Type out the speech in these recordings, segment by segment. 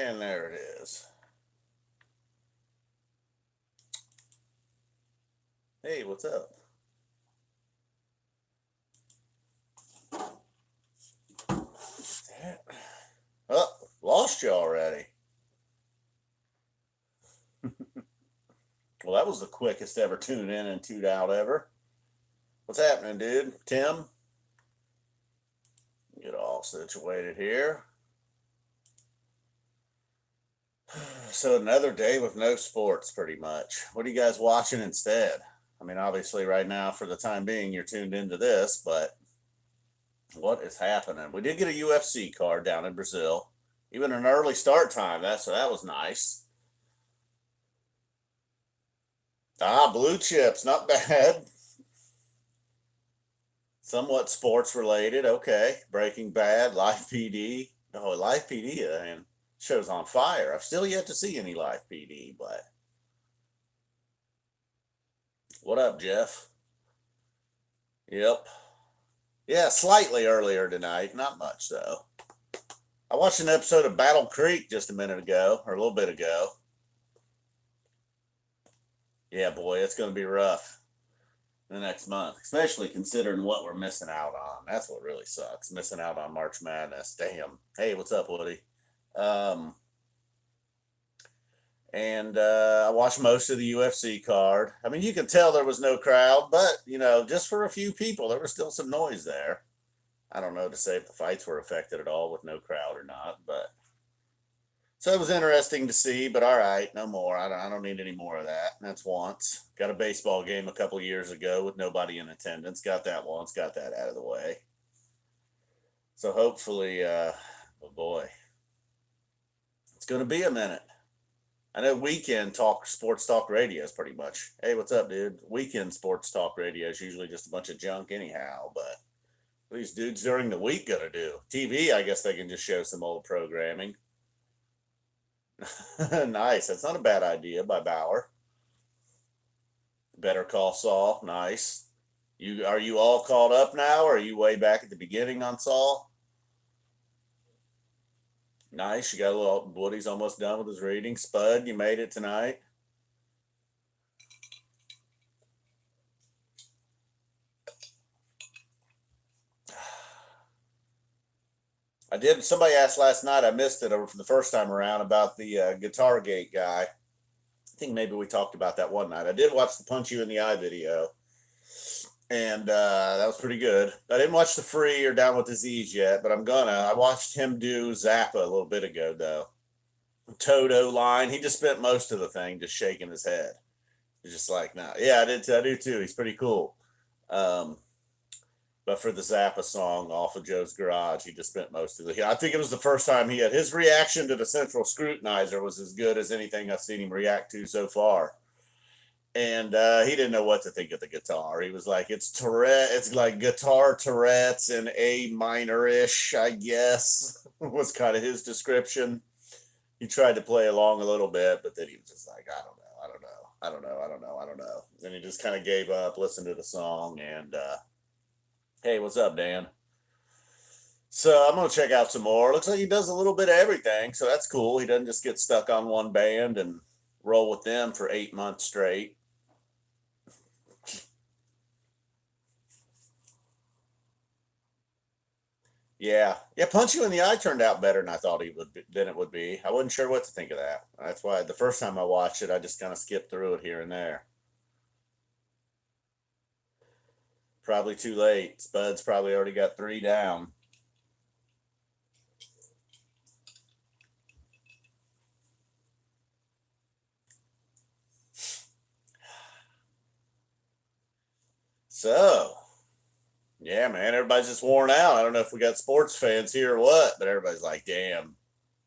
And there it is. Hey, what's up? Oh, lost you already. Well, that was the quickest ever tune in and tune out ever. What's happening, dude? Tim? Get all situated here. So another day with no sports, pretty much. What are you guys watching instead? I mean, obviously right now, for the time being, you're tuned into this, but what is happening? We did get a UFC card down in Brazil. Even an early start time, so that was nice. Blue chips, not bad. Somewhat sports related, okay. Breaking Bad, Live PD. Oh, Live PD, man. Show's on fire. I've still yet to see any Live PD, but what up, Jeff? Yep. Yeah, slightly earlier tonight. Not much, though. I watched an episode of Battle Creek just a minute ago, or a little bit ago. Yeah, boy, it's going to be rough the next month, especially considering what we're missing out on. That's what really sucks, missing out on March Madness. Damn. Hey, what's up, Woody? I watched most of the UFC card. I mean, you could tell there was no crowd, but, just for a few people, there was still some noise there. I don't know to say if the fights were affected at all with no crowd or not, but so it was interesting to see, but all right, no more. I don't need any more of that. That's once. Got a baseball game a couple years ago with nobody in attendance. Got that once, got that out of the way. So hopefully, oh boy, it's going to be a minute. I know weekend sports talk radio is pretty much, hey, what's up, dude? Weekend sports talk radio is usually just a bunch of junk anyhow, but what are these dudes during the week going to do? TV, I guess they can just show some old programming. Nice. That's not a bad idea by Bauer. Better Call Saul. Nice. Are you all caught up now, or are you way back at the beginning on Saul? Nice. You got a little. Woody's almost done with his reading. Spud, you made it tonight. I did. Somebody asked last night. I missed it for the first time around about the Guitar Gate guy. I think maybe we talked about that one night. I did watch the Punch You in the Eye video, and that was pretty good. I didn't watch the Free or Down with Disease yet, but I'm gonna. I watched him do Zappa a little bit ago, though. Toto line. He just spent most of the thing just shaking his head. He's just like, no. Yeah, I do too. He's pretty cool. But for the Zappa song off of Joe's Garage, he just spent most of the. I think it was the first time he had his reaction to the Central Scrutinizer was as good as anything I've seen him react to so far. And he didn't know what to think of the guitar. He was like, it's Tourette. It's like guitar Tourette's in A minor-ish, I guess, was kind of his description. He tried to play along a little bit, but then he was just like, I don't know. And he just kind of gave up, listened to the song, and hey, what's up, Dan? So I'm going to check out some more. Looks like he does a little bit of everything, so that's cool. He doesn't just get stuck on one band and roll with them for 8 months straight. Yeah, Punch You in the Eye turned out better than I thought it would be. I wasn't sure what to think of that. That's why the first time I watched it, I just kind of skipped through it here and there. Probably too late. Spud's probably already got 3 down. So, yeah, man, everybody's just worn out. I don't know if we got sports fans here or what, but everybody's like, damn.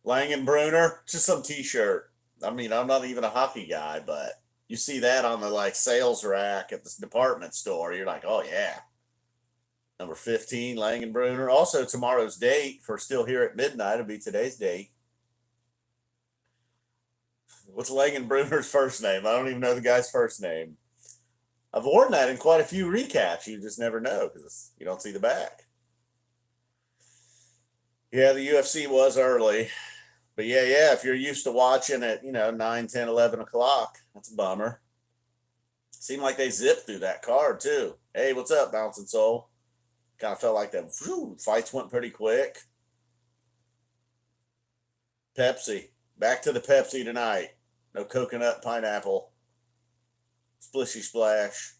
Langenbrunner, just some t-shirt. I mean, I'm not even a hockey guy, but you see that on the sales rack at this department store, you're like, oh yeah. Number 15, Langenbrunner. Also, tomorrow's date for Still Here at Midnight will be today's date. What's Langenbrunner's first name? I don't even know the guy's first name. I've worn that in quite a few recaps. You just never know because you don't see the back. Yeah, the UFC was early. But yeah, if you're used to watching at, 9, 10, 11 o'clock, that's a bummer. Seemed like they zipped through that card too. Hey, what's up, Bouncing Soul? Kind of felt like that fights went pretty quick. Pepsi. Back to the Pepsi tonight. No coconut, pineapple. Splishy splash.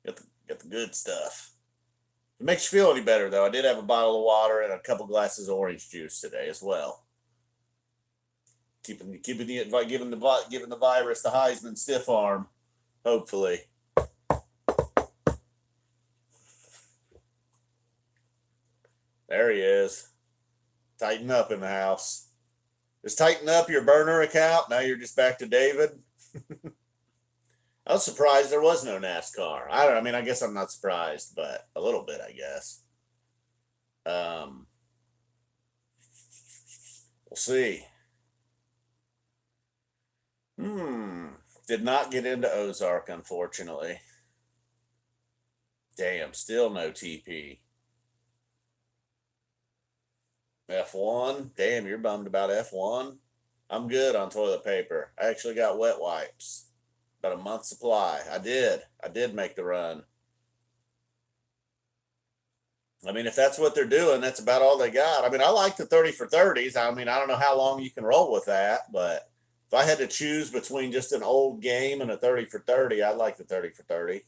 Get the good stuff. If it makes you feel any better, though, I did have a bottle of water and a couple glasses of orange juice today as well. Giving the virus the Heisman stiff arm, hopefully. There he is. Tighten up in the house. Just tighten up your burner account. Now you're just back to David. I was surprised there was no NASCAR. I guess I'm not surprised, but a little bit, I guess. We'll see. Did not get into Ozark, unfortunately. Damn, still no TP. F1? Damn, you're bummed about F1? I'm good on toilet paper. I actually got wet wipes. About a month's supply. I did make the run. If that's what they're doing, that's about all they got. I like the 30 for 30s. I don't know how long you can roll with that, but if I had to choose between just an old game and a 30 for 30, I'd like the 30 for 30.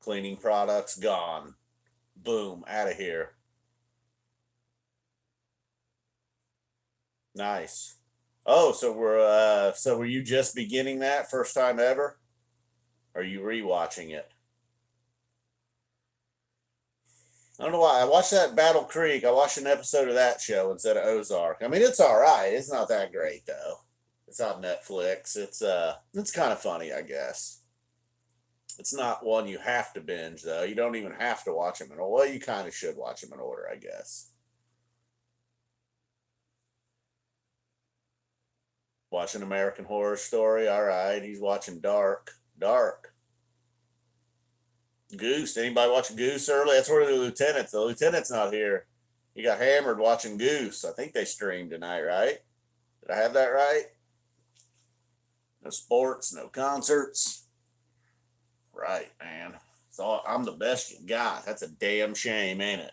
Cleaning products, gone. Boom, out of here. Nice. Oh, so were you just beginning that first time ever? Or are you rewatching it? I don't know why. I watched that Battle Creek. I watched an episode of that show instead of Ozark. It's all right. It's not that great though. It's on Netflix. It's kind of funny, I guess. It's not one you have to binge though. You don't even have to watch them in order. Well, you kind of should watch them in order, I guess. Watching American Horror Story. All right. He's watching Dark. Goose. Anybody watch Goose early? That's where the lieutenant's not here. He got hammered watching Goose. I think they streamed tonight, right? Did I have that right? No sports, no concerts. Right, man. So I'm the best you got. That's a damn shame, ain't it?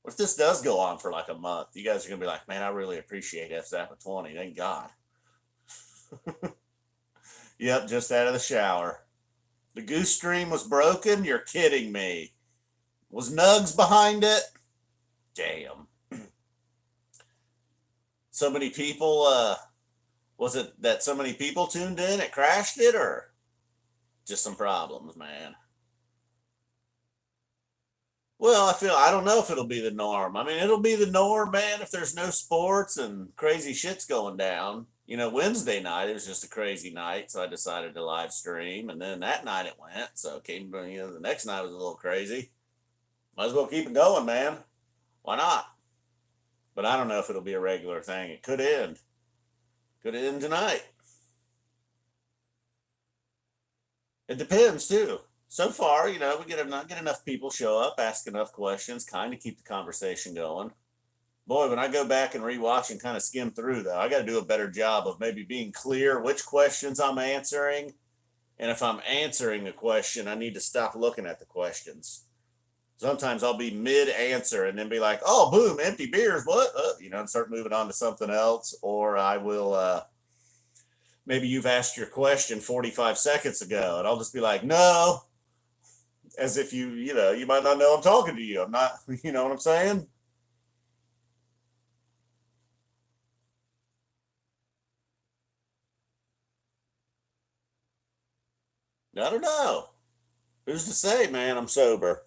What if this does go on for like a month? You guys are gonna be like, man, I really appreciate FZAPA 20. Thank God. Yep, just out of the shower. The Goose stream was broken? You're kidding me. Was Nugs behind it? Damn. So many people, was it that so many people tuned in it crashed it, or just some problems, man? Well, I don't know if it'll be the norm. It'll be the norm, man, if there's no sports and crazy shit's going down. Wednesday night, it was just a crazy night, so I decided to live stream, and then that night it went, so the next night was a little crazy. Might as well keep it going, man. Why not? But I don't know if it'll be a regular thing. It could end. Could end tonight. It depends, too. So far, we get enough people show up, ask enough questions, kind of keep the conversation going. Boy, when I go back and rewatch and kind of skim through, though, I got to do a better job of maybe being clear which questions I'm answering. And if I'm answering a question, I need to stop looking at the questions. Sometimes I'll be mid-answer and then be like, oh, boom, empty beers, what? And start moving on to something else. Or I will, maybe you've asked your question 45 seconds ago, and I'll just be like, no. As if you might not know I'm talking to you. I'm not, you know what I'm saying? I don't know. Who's to say, man? I'm sober.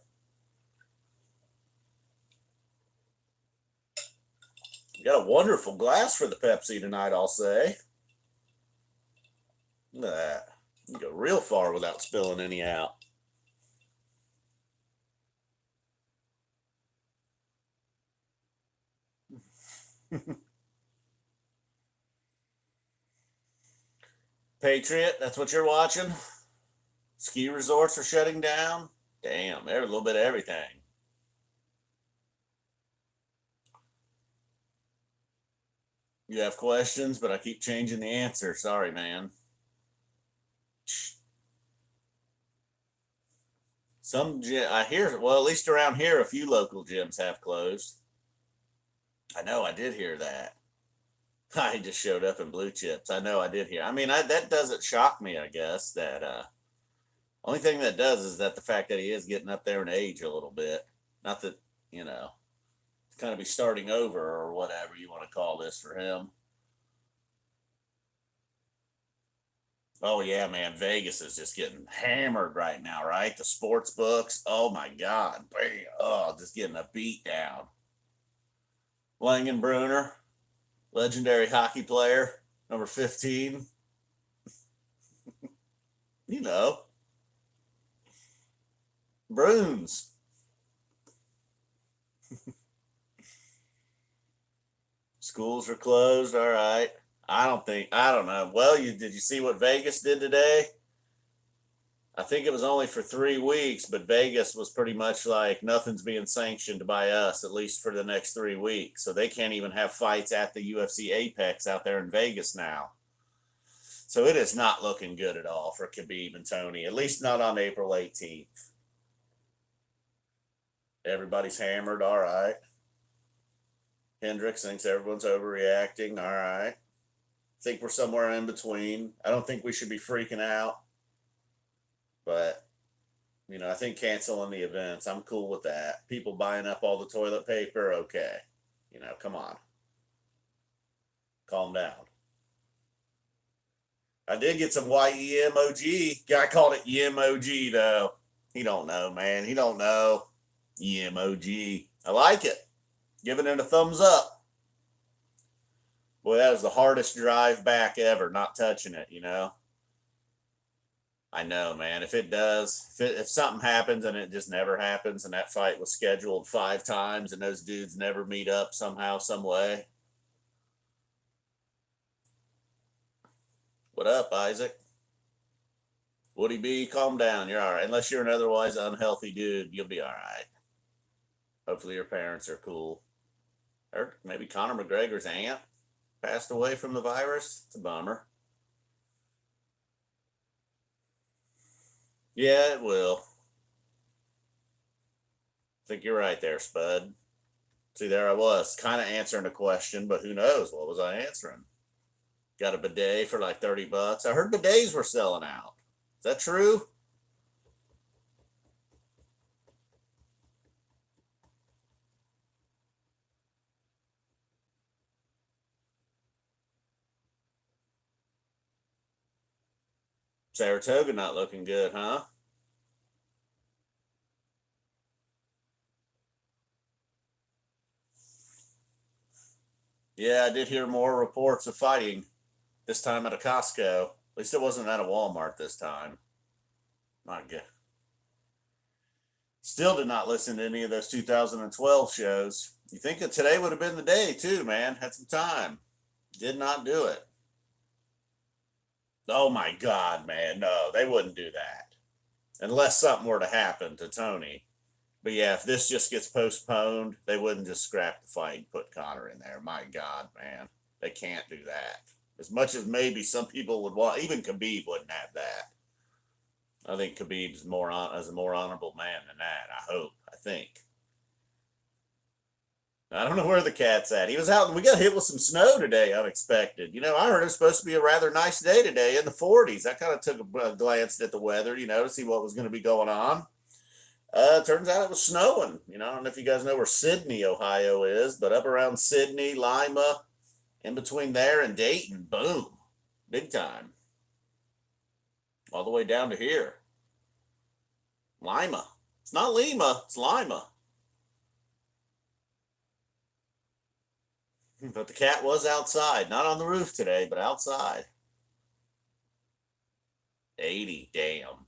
You got a wonderful glass for the Pepsi tonight, I'll say. Look at that. You go real far without spilling any out. Patriot, that's what you're watching? Ski resorts are shutting down? Damn, there's a little bit of everything. You have questions, but I keep changing the answer. Sorry, man. Some gym, I hear, well, at least around here, a few local gyms have closed. I know, I did hear that. I just showed up in blue chips. I know, I did hear. I mean, that doesn't shock me. I guess that only thing that does is that the fact that he is getting up there in age a little bit. Not that you know, kind of be starting over or whatever you want to call this for him. Oh yeah, man, Vegas is just getting hammered right now, right? The sports books. Oh my God, bam, oh, just getting a beat down. Langenbrunner, legendary hockey player, number 15. You know, Bruins. Schools are closed. All right. I don't know. Well, did you see what Vegas did today? I think it was only for 3 weeks, but Vegas was pretty much like nothing's being sanctioned by us, at least for the next 3 weeks. So they can't even have fights at the UFC Apex out there in Vegas now. So it is not looking good at all for Khabib and Tony, at least not on April 18th. Everybody's hammered. All right. Hendricks thinks everyone's overreacting. All right. Think we're somewhere in between. I don't think we should be freaking out. But, I think canceling the events, I'm cool with that. People buying up all the toilet paper, okay. Come on. Calm down. I did get some YEMOG. Guy called it YEMOG, though. He don't know, man. He don't know. YEMOG. I like it. Giving it a thumbs up. Boy, that was the hardest drive back ever, not touching it, I know, man. If it does, if something happens and it just never happens, and that fight was scheduled 5 times and those dudes never meet up somehow, some way. What up, Isaac? Woody B, calm down. You're all right. Unless you're an otherwise unhealthy dude, you'll be all right. Hopefully your parents are cool. Or maybe Conor McGregor's aunt passed away from the virus. It's a bummer. Yeah, it will. I think you're right there, Spud. See, there I was, kind of answering a question, but who knows? What was I answering? Got a bidet for like $30. I heard bidets were selling out. Is that true? Saratoga not looking good, huh? Yeah, I did hear more reports of fighting this time at a Costco. At least it wasn't at a Walmart this time. My God. Still did not listen to any of those 2012 shows. You think that today would have been the day, too, man. Had some time. Did not do it. Oh my God, man. No, they wouldn't do that. Unless something were to happen to Tony. But yeah, if this just gets postponed, they wouldn't just scrap the fight and put Connor in there. My God, man. They can't do that. As much as maybe some people would want, even Khabib wouldn't have that. I think Khabib's as a more honorable man than that. I hope. I think. I don't know where the cat's at. He was out. We got hit with some snow today, unexpected. I heard it was supposed to be a rather nice day today in the 40s. I kind of took a glance at the weather, to see what was going to be going on. Turns out it was snowing. I don't know if you guys know where Sydney, Ohio is, but up around Sydney, Lima, in between there and Dayton, boom, big time. All the way down to here. Lima. It's not Lima, it's Lima. But the cat was outside, not on the roof today, but outside. 80, damn.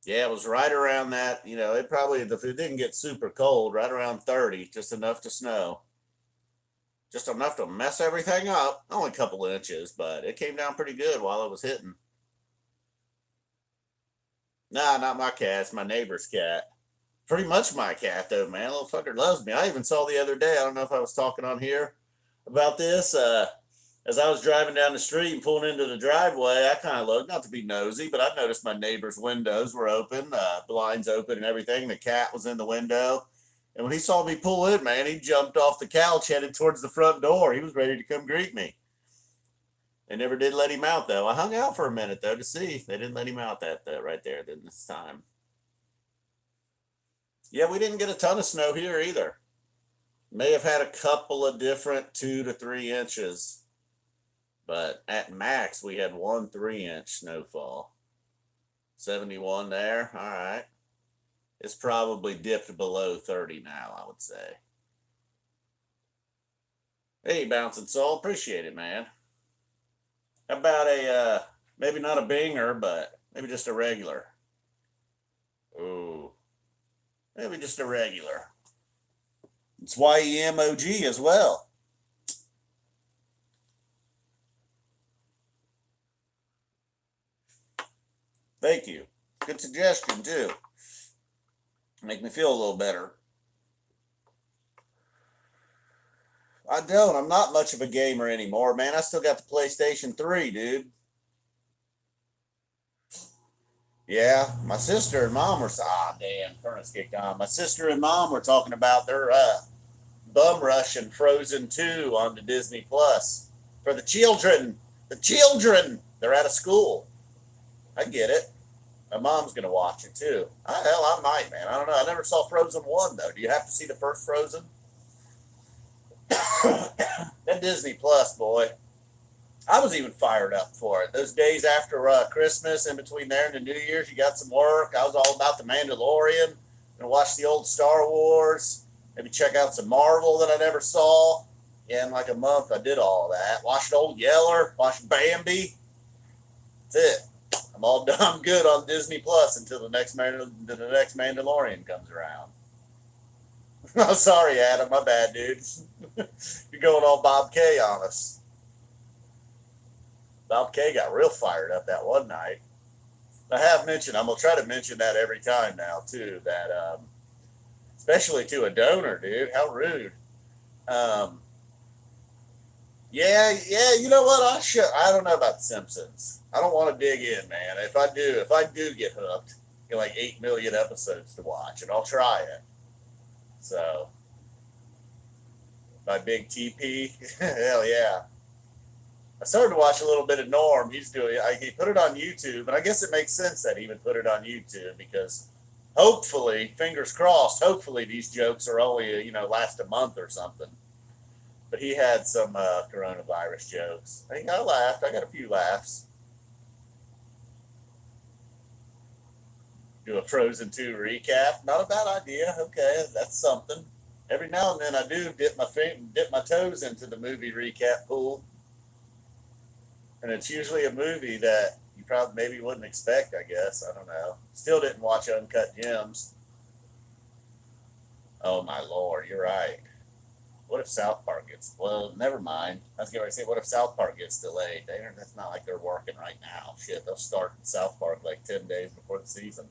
Yeah, it was right around that. It probably, if it didn't get super cold, right around 30, just enough to snow. Just enough to mess everything up. Only a couple inches, but it came down pretty good while it was hitting. Nah, not my cat. It's my neighbor's cat. Pretty much my cat, though, man. Little fucker loves me. I even saw the other day, I don't know if I was talking on here about this. As I was driving down the street and pulling into the driveway, I kind of looked, not to be nosy, but I noticed my neighbor's windows were open, blinds open and everything. The cat was in the window. And when he saw me pull in, man, he jumped off the couch, headed towards the front door. He was ready to come greet me. They never did let him out, though. I hung out for a minute, though, to see. They didn't let him out that right there this time. Yeah, we didn't get a ton of snow here either. May have had a couple of different 2 to 3 inches, but at max we had 1 3 inch snowfall. 71 there. All right. It's probably dipped below 30 now, I would say. Hey, Bouncing Soul, appreciate it, man. How about a maybe not a binger, but maybe just a regular? Ooh, maybe just a regular. It's YEMOG as well. Thank you. Good suggestion, too. Make me feel a little better. I don't. I'm not much of a gamer anymore, man. I still got the PlayStation 3, dude. Yeah, my sister and mom were, damn, furnace kicked on. My sister and mom were talking about their bum rushing Frozen 2 onto Disney Plus for the children. The children. They're out of school. I get it. My mom's gonna watch it too. Hell, I might, man. I don't know. I never saw Frozen 1 though. Do you have to see the first Frozen? That Disney Plus, boy. I was even fired up for it. Those days after Christmas, in between there and the New Year's, you got some work. I was all about the Mandalorian. Gonna watch the old Star Wars. Maybe check out some Marvel that I never saw. Yeah, in like a month, I did all that. Watched Old Yeller. Watched Bambi. That's it. I'm all done. I'm good on Disney Plus until the next Mandalorian comes around. Oh, sorry, Adam. My bad, dude. You're going all Bob K on us. Bob K got real fired up that one night. I have mentioned, I'm going to try to mention that every time now, too, that, especially to a donor, dude. How rude. Yeah, you know what? I don't know about The Simpsons. I don't want to dig in, man. If I do get hooked, get like 8 million episodes to watch, and I'll try it. So, my big TP, hell yeah. I started to watch a little bit of Norm. He put it on YouTube, and I guess it makes sense that he would put it on YouTube because hopefully, fingers crossed, hopefully these jokes are only, last a month or something. But he had some coronavirus jokes. I think I laughed. I got a few laughs. Do a Frozen 2 recap. Not a bad idea. Okay, that's something. Every now and then I do dip my toes into the movie recap pool. And it's usually a movie that you probably maybe wouldn't expect, I guess. I don't know. Still didn't watch Uncut Gems. Oh, my Lord. You're right. What if South Park gets... Well, never mind. I was going to say, what if South Park gets delayed? That's not like they're working right now. Shit, they'll start in South Park like 10 days before the season.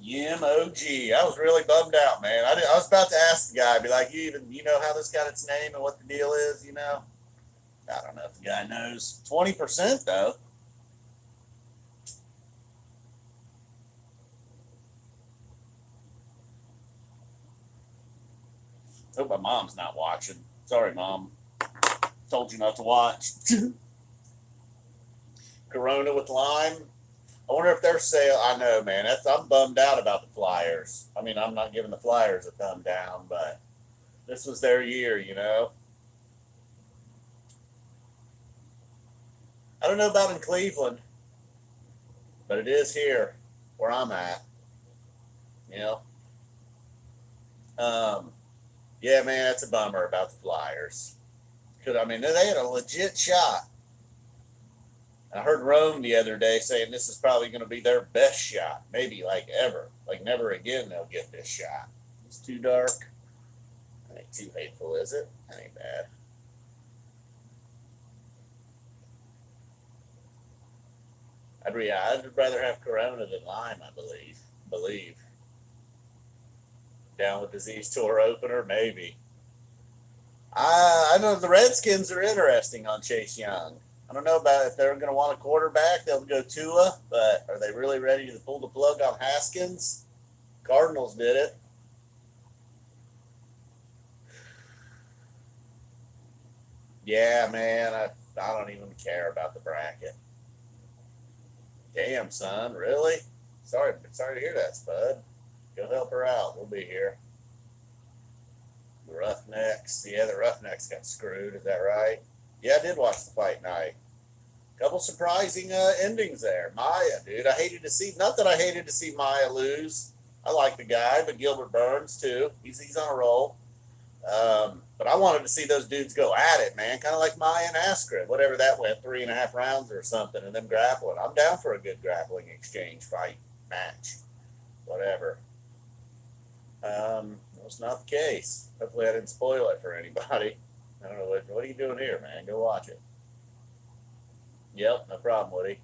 YMOG. I was really bummed out, man. I was about to ask the guy, be like, you know how this got its name and what the deal is, I don't know if the guy knows. 20%, though. Hope my mom's not watching. Sorry, Mom. Told you not to watch. Corona with lime. I wonder if they're sale. I know, man. I'm bummed out about the Flyers. I mean, I'm not giving the Flyers a thumb down, but this was their year, I don't know about in Cleveland, but it is here where I'm at. Yeah, man, that's a bummer about the Flyers. Because, they had a legit shot. I heard Rome the other day saying this is probably going to be their best shot, maybe like ever. Like never again they'll get this shot. It's too dark. That ain't too hateful, is it? That ain't bad. I'd rather have Corona than lime, I believe. Down with Disease tour opener, maybe. I know the Redskins are interesting on Chase Young. I don't know about if they're going to want a quarterback. They'll go Tua, but are they really ready to pull the plug on Haskins? Cardinals did it. Yeah, man, I don't even care about the bracket. Damn, son, really? Sorry to hear that, Spud. Go help her out. We'll be here. The Roughnecks. Yeah, the Roughnecks got screwed. Is that right? Yeah, I did watch the fight night. Couple surprising endings there. Maya, dude, I hated to see. Not that I hated to see Maya lose. I like the guy, but Gilbert Burns too. He's on a roll. But I wanted to see those dudes go at it, man. Kind of like Maya and Askren, whatever that went, 3.5 rounds or something, and them grappling. I'm down for a good grappling exchange fight match, whatever. That's not the case. Hopefully, I didn't spoil it for anybody. I don't know what are you doing here, man. Go watch it. Yep, no problem, Woody.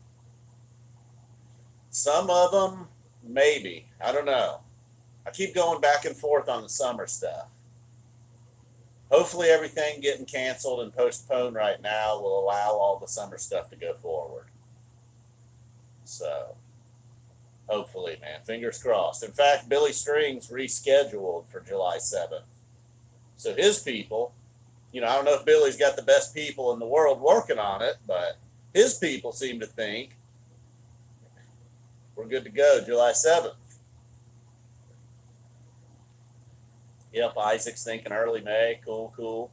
Some of them, maybe. I don't know. I keep going back and forth on the summer stuff. Hopefully, everything getting canceled and postponed right now will allow all the summer stuff to go forward. So, hopefully, man. Fingers crossed. In fact, Billy Strings rescheduled for July 7th. So, his people, I don't know if Billy's got the best people in the world working on it, but his people seem to think we're good to go July 7th. Yep, Isaac's thinking early May. Cool.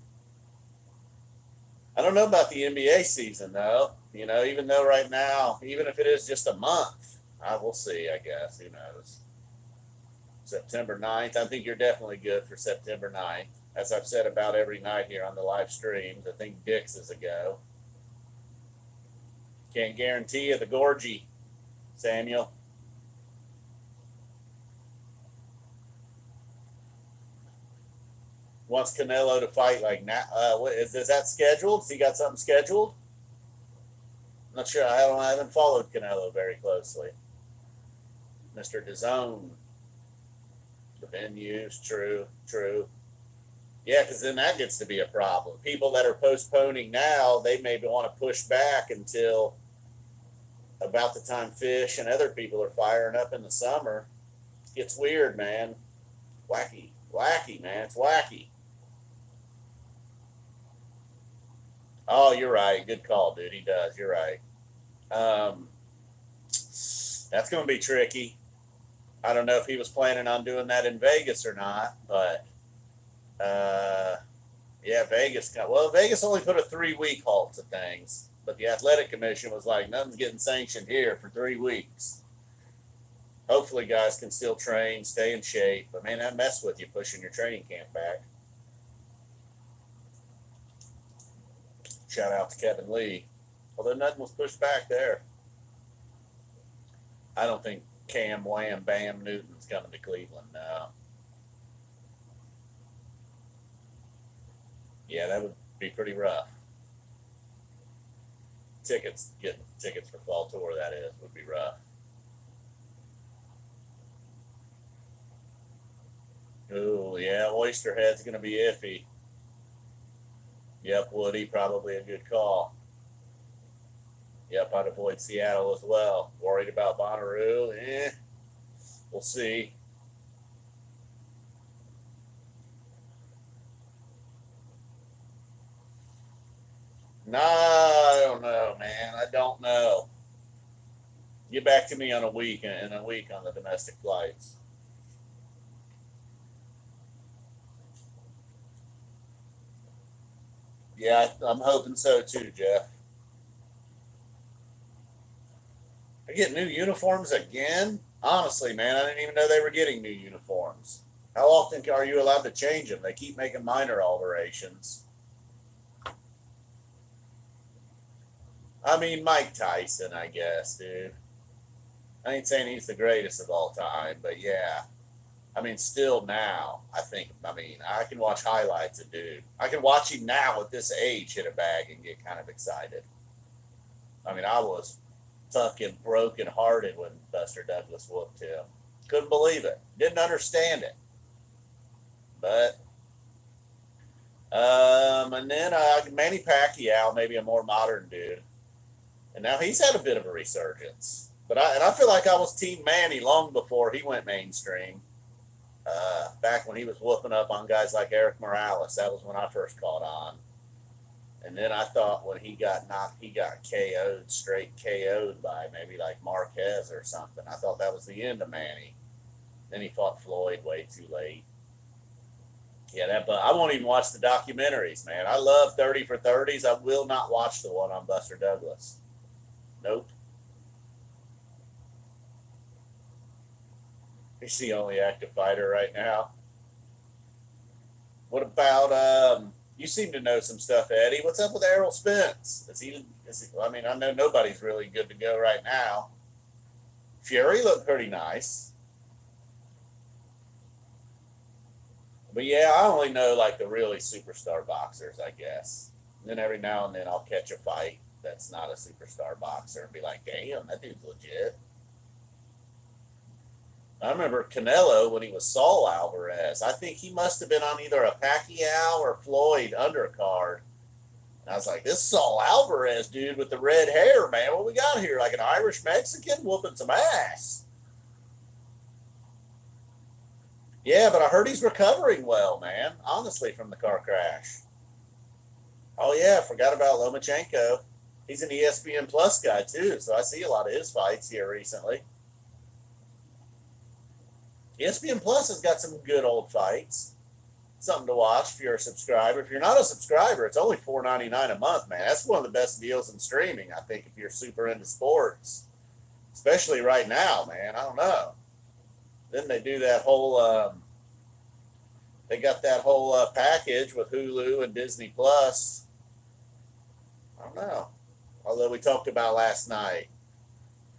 I don't know about the NBA season, though. Even though right now, even if it is just a month, I will see, I guess. Who knows? September 9th. I think you're definitely good for September 9th. As I've said about every night here on the live streams, I think Dick's is a go. Can't guarantee you the Gorgie, Samuel. Wants Canelo to fight like now. Is that scheduled? Has he got something scheduled? I'm not sure. I haven't followed Canelo very closely. Mr. DAZN. The venues, true. Yeah, because then that gets to be a problem. People that are postponing now, they maybe want to push back until about the time Phish and other people are firing up in the summer. It's weird, man. Wacky, man. It's wacky. Oh, you're right. Good call, dude. He does. You're right. That's going to be tricky. I don't know if he was planning on doing that in Vegas or not, but yeah, Vegas only put a 3-week halt to things, but the athletic commission was like, nothing's getting sanctioned here for 3 weeks. Hopefully, guys can still train, stay in shape, but man, that mess with you pushing your training camp back. Shout out to Kevin Lee. Although nothing was pushed back there. I don't think Cam Wham Bam Newton's coming to Cleveland now. Yeah, that would be pretty rough. Getting tickets for fall tour, that is, would be rough. Oh, yeah, Oysterhead's going to be iffy. Yep, Woody, probably a good call. Yep, I'd avoid Seattle as well. Worried about Bonnaroo? We'll see. Nah, I don't know, man. I don't know. Get back to me in a week on the domestic flights. Yeah, I'm hoping so too, Jeff. I get new uniforms again? Honestly, man, I didn't even know they were getting new uniforms. How often are you allowed to change them? They keep making minor alterations. I mean, Mike Tyson, I guess, dude. I ain't saying he's the greatest of all time, but yeah. I mean, still now, I can watch highlights of dude. I can watch him now at this age hit a bag and get kind of excited. I mean, I was fucking broken hearted when Buster Douglas whooped him. Couldn't believe it. Didn't understand it. But and then Manny Pacquiao, maybe a more modern dude, and now he's had a bit of a resurgence. But I feel like I was Team Manny long before he went mainstream. Back when he was whooping up on guys like Eric Morales, that was when I first caught on. And then I thought when he got KO'd, straight KO'd by maybe like Marquez or something. I thought that was the end of Manny. Then he fought Floyd way too late. Yeah, but I won't even watch the documentaries, man. I love 30 for 30s. I will not watch the one on Buster Douglas. Nope. He's the only active fighter right now. What about you seem to know some stuff, Eddie. What's up with Errol Spence? I mean, I know nobody's really good to go right now. Fury looked pretty nice. But yeah, I only know like the really superstar boxers, I guess. And then every now and then I'll catch a fight that's not a superstar boxer and be like, damn, that dude's legit. I remember Canelo when he was Saul Alvarez. I think he must have been on either a Pacquiao or Floyd undercard. And I was like, this Saul Alvarez dude with the red hair, man, what we got here? Like an Irish Mexican whooping some ass. Yeah, but I heard he's recovering well, man. Honestly, from the car crash. Oh yeah, forgot about Lomachenko. He's an ESPN Plus guy too, so I see a lot of his fights here recently. ESPN Plus has got some good old fights. Something to watch if you're a subscriber. If you're not a subscriber, it's only $4.99 a month, man. That's one of the best deals in streaming, I think, if you're super into sports. Especially right now, man. I don't know. Then they do that whole they got that whole package with Hulu and Disney Plus. I don't know. Although we talked about last night.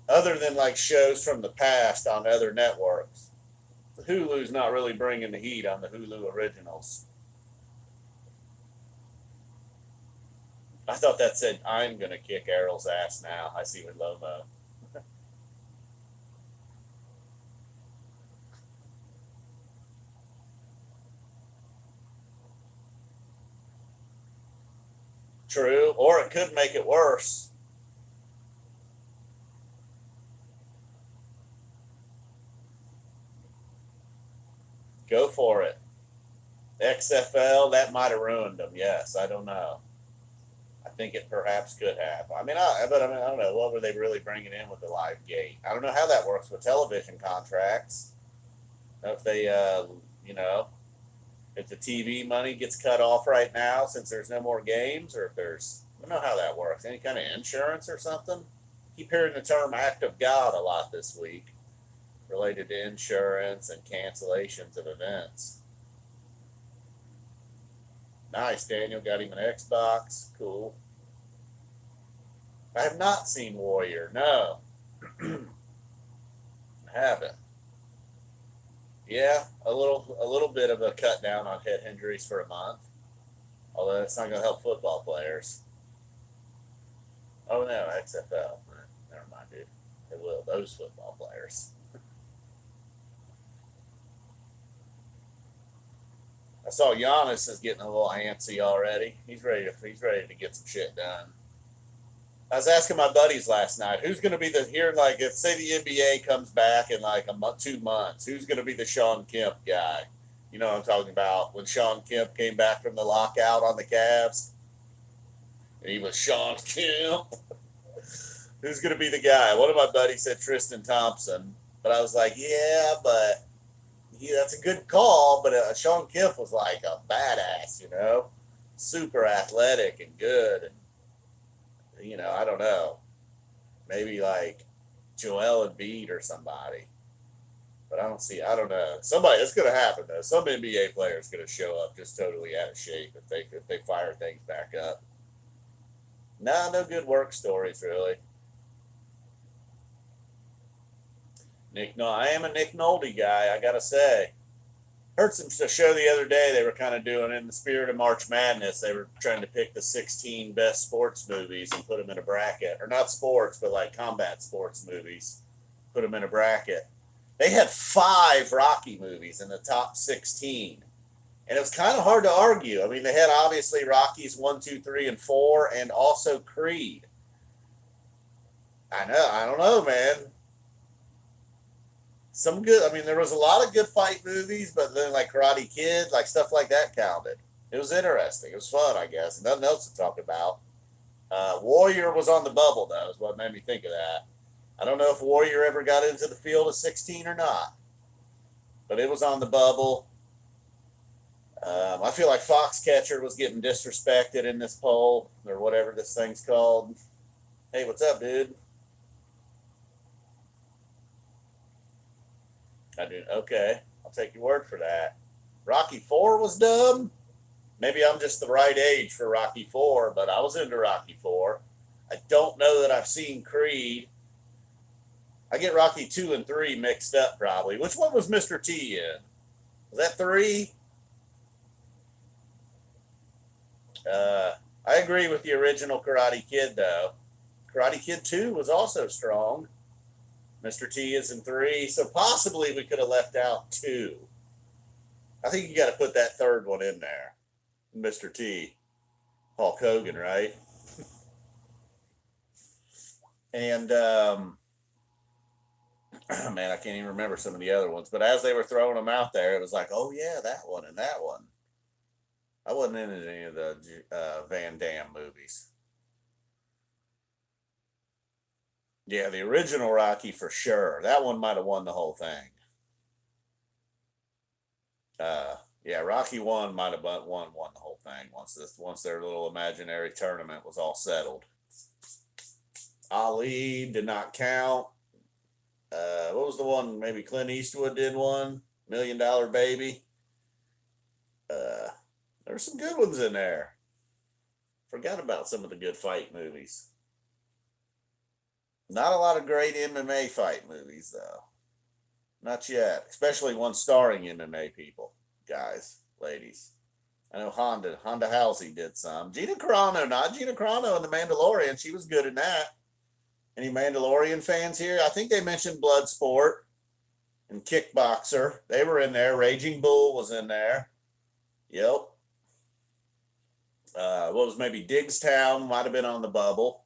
Other than like shows from the past on other networks, Hulu's not really bringing the heat on the Hulu originals. I thought that said, I'm going to kick Errol's ass now. I see with Lomo. True, or it could make it worse. Go for it. XFL, that might have ruined them. Yes, I don't know. I think it perhaps could have. I don't know. What were they really bringing in with the live gate? I don't know how that works with television contracts. If they, if the TV money gets cut off right now since there's no more games, or if there's, I don't know how that works. Any kind of insurance or something? Keep hearing the term act of God a lot this week related to insurance and cancellations of events. Nice, Daniel got him an Xbox. Cool. I have not seen Warrior. No, I haven't. Yeah, a little bit of a cut down on head injuries for a month. Although it's not going to help football players. Oh no, XFL. Never mind, dude. It will. Those football players. I saw Giannis is getting a little antsy already. He's ready to get some shit done. I was asking my buddies last night, who's going to be like, if say the NBA comes back in like 2 months, who's going to be the Sean Kemp guy? You know what I'm talking about? When Sean Kemp came back from the lockout on the Cavs, and he was Sean Kemp. Who's going to be the guy? One of my buddies said Tristan Thompson, but I was like, yeah, but that's a good call. But Sean Kemp was like a badass, super athletic and good. And, I don't know. Maybe like Joel Embiid or somebody. But I don't know. It's going to happen, though. Some NBA player is going to show up just totally out of shape if they fire things back up. Nah, no good work stories, really. I am a Nick Nolte guy, I got to say. Heard a show the other day they were kind of doing in the spirit of March Madness. They were trying to pick the 16 best sports movies and put them in a bracket. Or not sports, but like combat sports movies. Put them in a bracket. They had 5 Rocky movies in the top 16. And it was kind of hard to argue. I mean, they had obviously Rockies 1, 2, 3, and 4, and also Creed. I know. I don't know, man. Some good. I mean, there was a lot of good fight movies, but then like Karate Kid, like stuff like that counted. It was interesting. It was fun, I guess. Nothing else to talk about. Warrior was on the bubble, though, is what made me think of that. I don't know if Warrior ever got into the field of 16 or not, but it was on the bubble. I feel like Foxcatcher was getting disrespected in this poll, or whatever this thing's called. Hey, what's up, dude? I do. Okay, I'll take your word for that. Rocky 4 was dumb. Maybe I'm just the right age for Rocky 4, but I was into Rocky 4. I don't know that I've seen Creed. I get Rocky 2 and 3 mixed up probably. Which one was Mr. T in? Was that 3? I agree with the original Karate Kid, though. Karate Kid 2 was also strong. Mr. T is in 3, so possibly we could have left out 2. I think you got to put that third one in there. Mr. T. Hulk Hogan, right? And, man, I can't even remember some of the other ones. But as they were throwing them out there, it was like, oh, yeah, that one and that one. I wasn't in any of the Van Damme movies. Yeah, the original Rocky for sure. That one might have won the whole thing. Yeah, Rocky 1 might have won the whole thing once their little imaginary tournament was all settled. Ali did not count. What was the one? Maybe Clint Eastwood did one. $1 Million Baby. There's some good ones in there. Forgot about some of the good fight movies. Not a lot of great MMA fight movies, though. Not yet. Especially ones starring MMA people. Guys, ladies. I know Honda Halsey did some. Gina Carano, not Gina Carano in The Mandalorian. She was good in that. Any Mandalorian fans here? I think they mentioned Bloodsport and Kickboxer. They were in there. Raging Bull was in there. Yep. What was maybe Diggstown might have been on the bubble.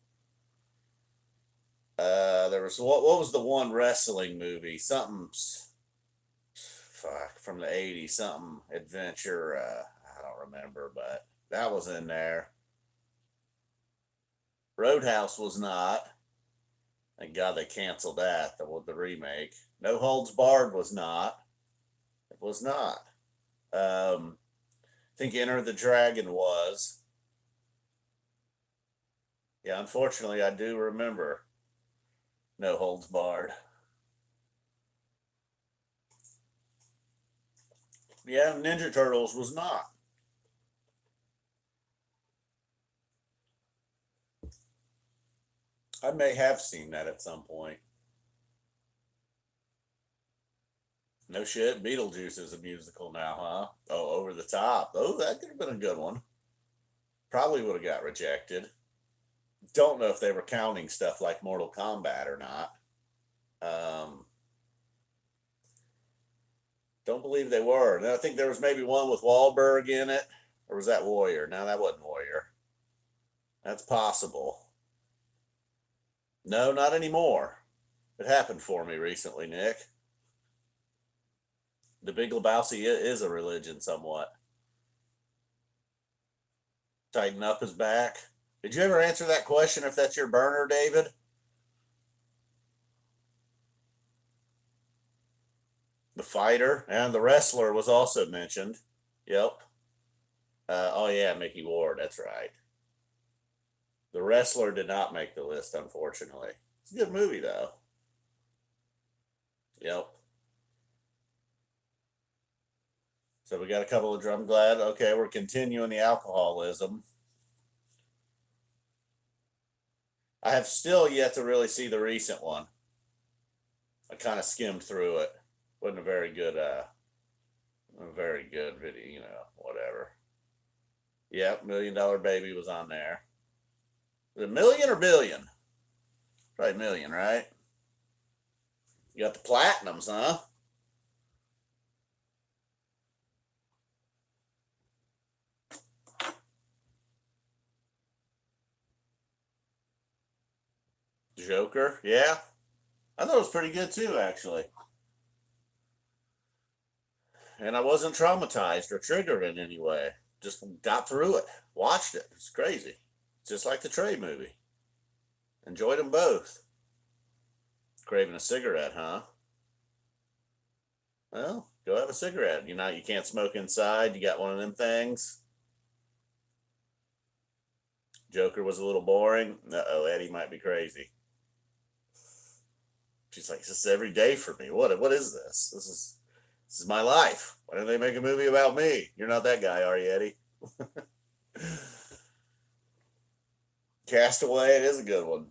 There was what was the one wrestling movie? Something from the 80s, something adventure. I don't remember, but that was in there. Roadhouse was not. Thank God they canceled that. The remake. No Holds Barred was not. It was not. I think Enter the Dragon was. Yeah, unfortunately, I do remember No Holds Barred. Yeah, Ninja Turtles was not. I may have seen that at some point. No shit, Beetlejuice is a musical now, huh? Oh, Over the Top. Oh, that could have been a good one. Probably would have got rejected. Don't know if they were counting stuff like Mortal Kombat or not. Don't believe they were. And I think there was maybe one with Wahlberg in it. Or was that Warrior? No, that wasn't Warrior. That's possible. No, not anymore. It happened for me recently, Nick. The Big Lebowski is a religion somewhat. Tighten up his back. Did you ever answer that question if that's your burner, David? The fighter and the wrestler was also mentioned. Yep. Oh, yeah, Mickey Ward. That's right. The wrestler did not make the list, unfortunately. It's a good movie, though. Yep. So we got a couple of drum glad. Okay, we're continuing the alcoholism. I have still yet to really see the recent one. I kind of skimmed through it. Wasn't a very good video, whatever. Yep, $1 Million Baby was on there. Was it million or billion? Probably million, right? You got the platinums, huh? Joker, yeah. I thought it was pretty good too, actually. And I wasn't traumatized or triggered in any way. Just got through it, watched it. It's crazy. Just like the Trey movie. Enjoyed them both. Craving a cigarette, huh? Well, go have a cigarette. You can't smoke inside. You got one of them things. Joker was a little boring. Uh-oh, Eddie might be crazy. She's like, this is every day for me. What is this? This is my life. Why don't they make a movie about me? You're not that guy, are you, Eddie? Castaway, it is a good one.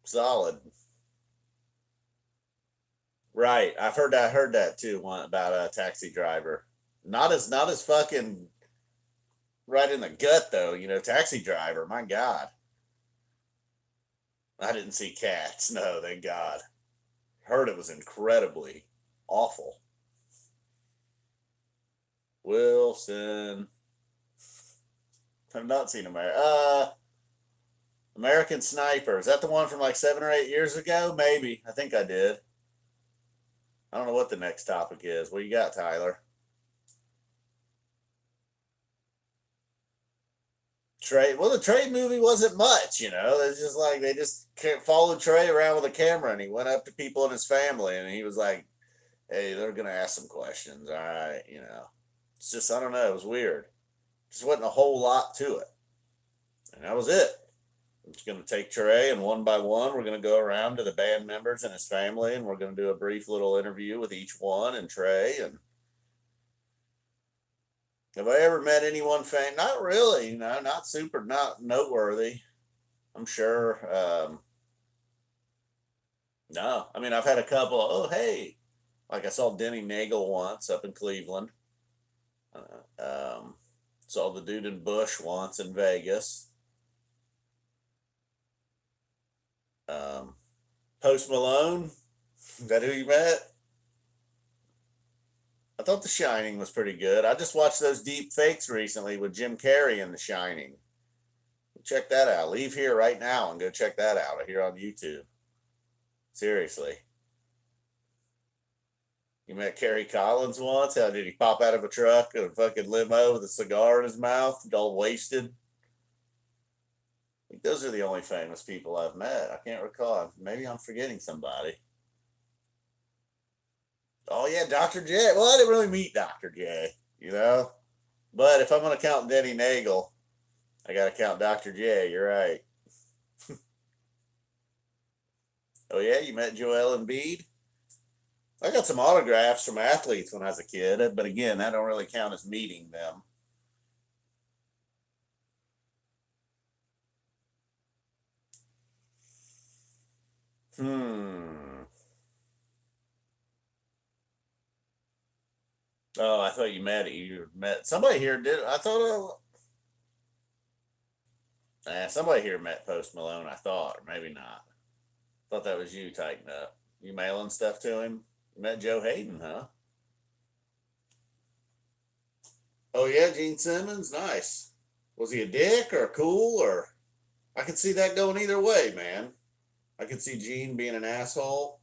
Solid. Right. I heard that too one about a taxi driver. Not as fucking right in the gut though, taxi driver, my God. I didn't see Cats, no, thank God. Heard it was incredibly awful. Wilson. I've not seen American Sniper. Is that the one from like 7 or 8 years ago? Maybe. I think I did. I don't know what the next topic is. What you got, Tyler? Trey. Well, the Trey movie wasn't much, It's just like they just followed Trey around with a camera, and he went up to people in his family, and he was like, "Hey, they're gonna ask some questions, all right." It's just I don't know. It was weird. Just wasn't a whole lot to it, and that was it. I'm just gonna take Trey, and one by one, we're gonna go around to the band members and his family, and we're gonna do a brief little interview with each one and Trey. And have I ever met anyone famous? Not really, not super, not noteworthy. I'm sure. No, I mean I've had a couple. Oh, hey, like I saw Denny Nagel once up in Cleveland. Saw the dude in Bush once in Vegas. Um, Post Malone, is that who you met? I thought The Shining was pretty good. I just watched those deep fakes recently with Jim Carrey in The Shining. Check that out. Leave here right now and go check that out here on YouTube. Seriously. You met Kerry Collins once? How did he pop out of a truck in a fucking limo with a cigar in his mouth, all wasted? I think those are the only famous people I've met. I can't recall. Maybe I'm forgetting somebody. Oh yeah, Dr. J. Well, I didn't really meet Dr. J. But if I'm gonna count Denny Nagel, I gotta count Dr. J. You're right. Oh yeah, you met Joel Embiid? I got some autographs from athletes when I was a kid, but again, that don't really count as meeting them. Hmm. Oh, I thought you met somebody here did. I thought somebody here met Post Malone. I thought, or maybe not. Thought that was you tighten up. You mailing stuff to him? You met Joe Hayden, huh? Oh yeah, Gene Simmons, nice. Was he a dick or cool or? I could see that going either way, man. I could see Gene being an asshole,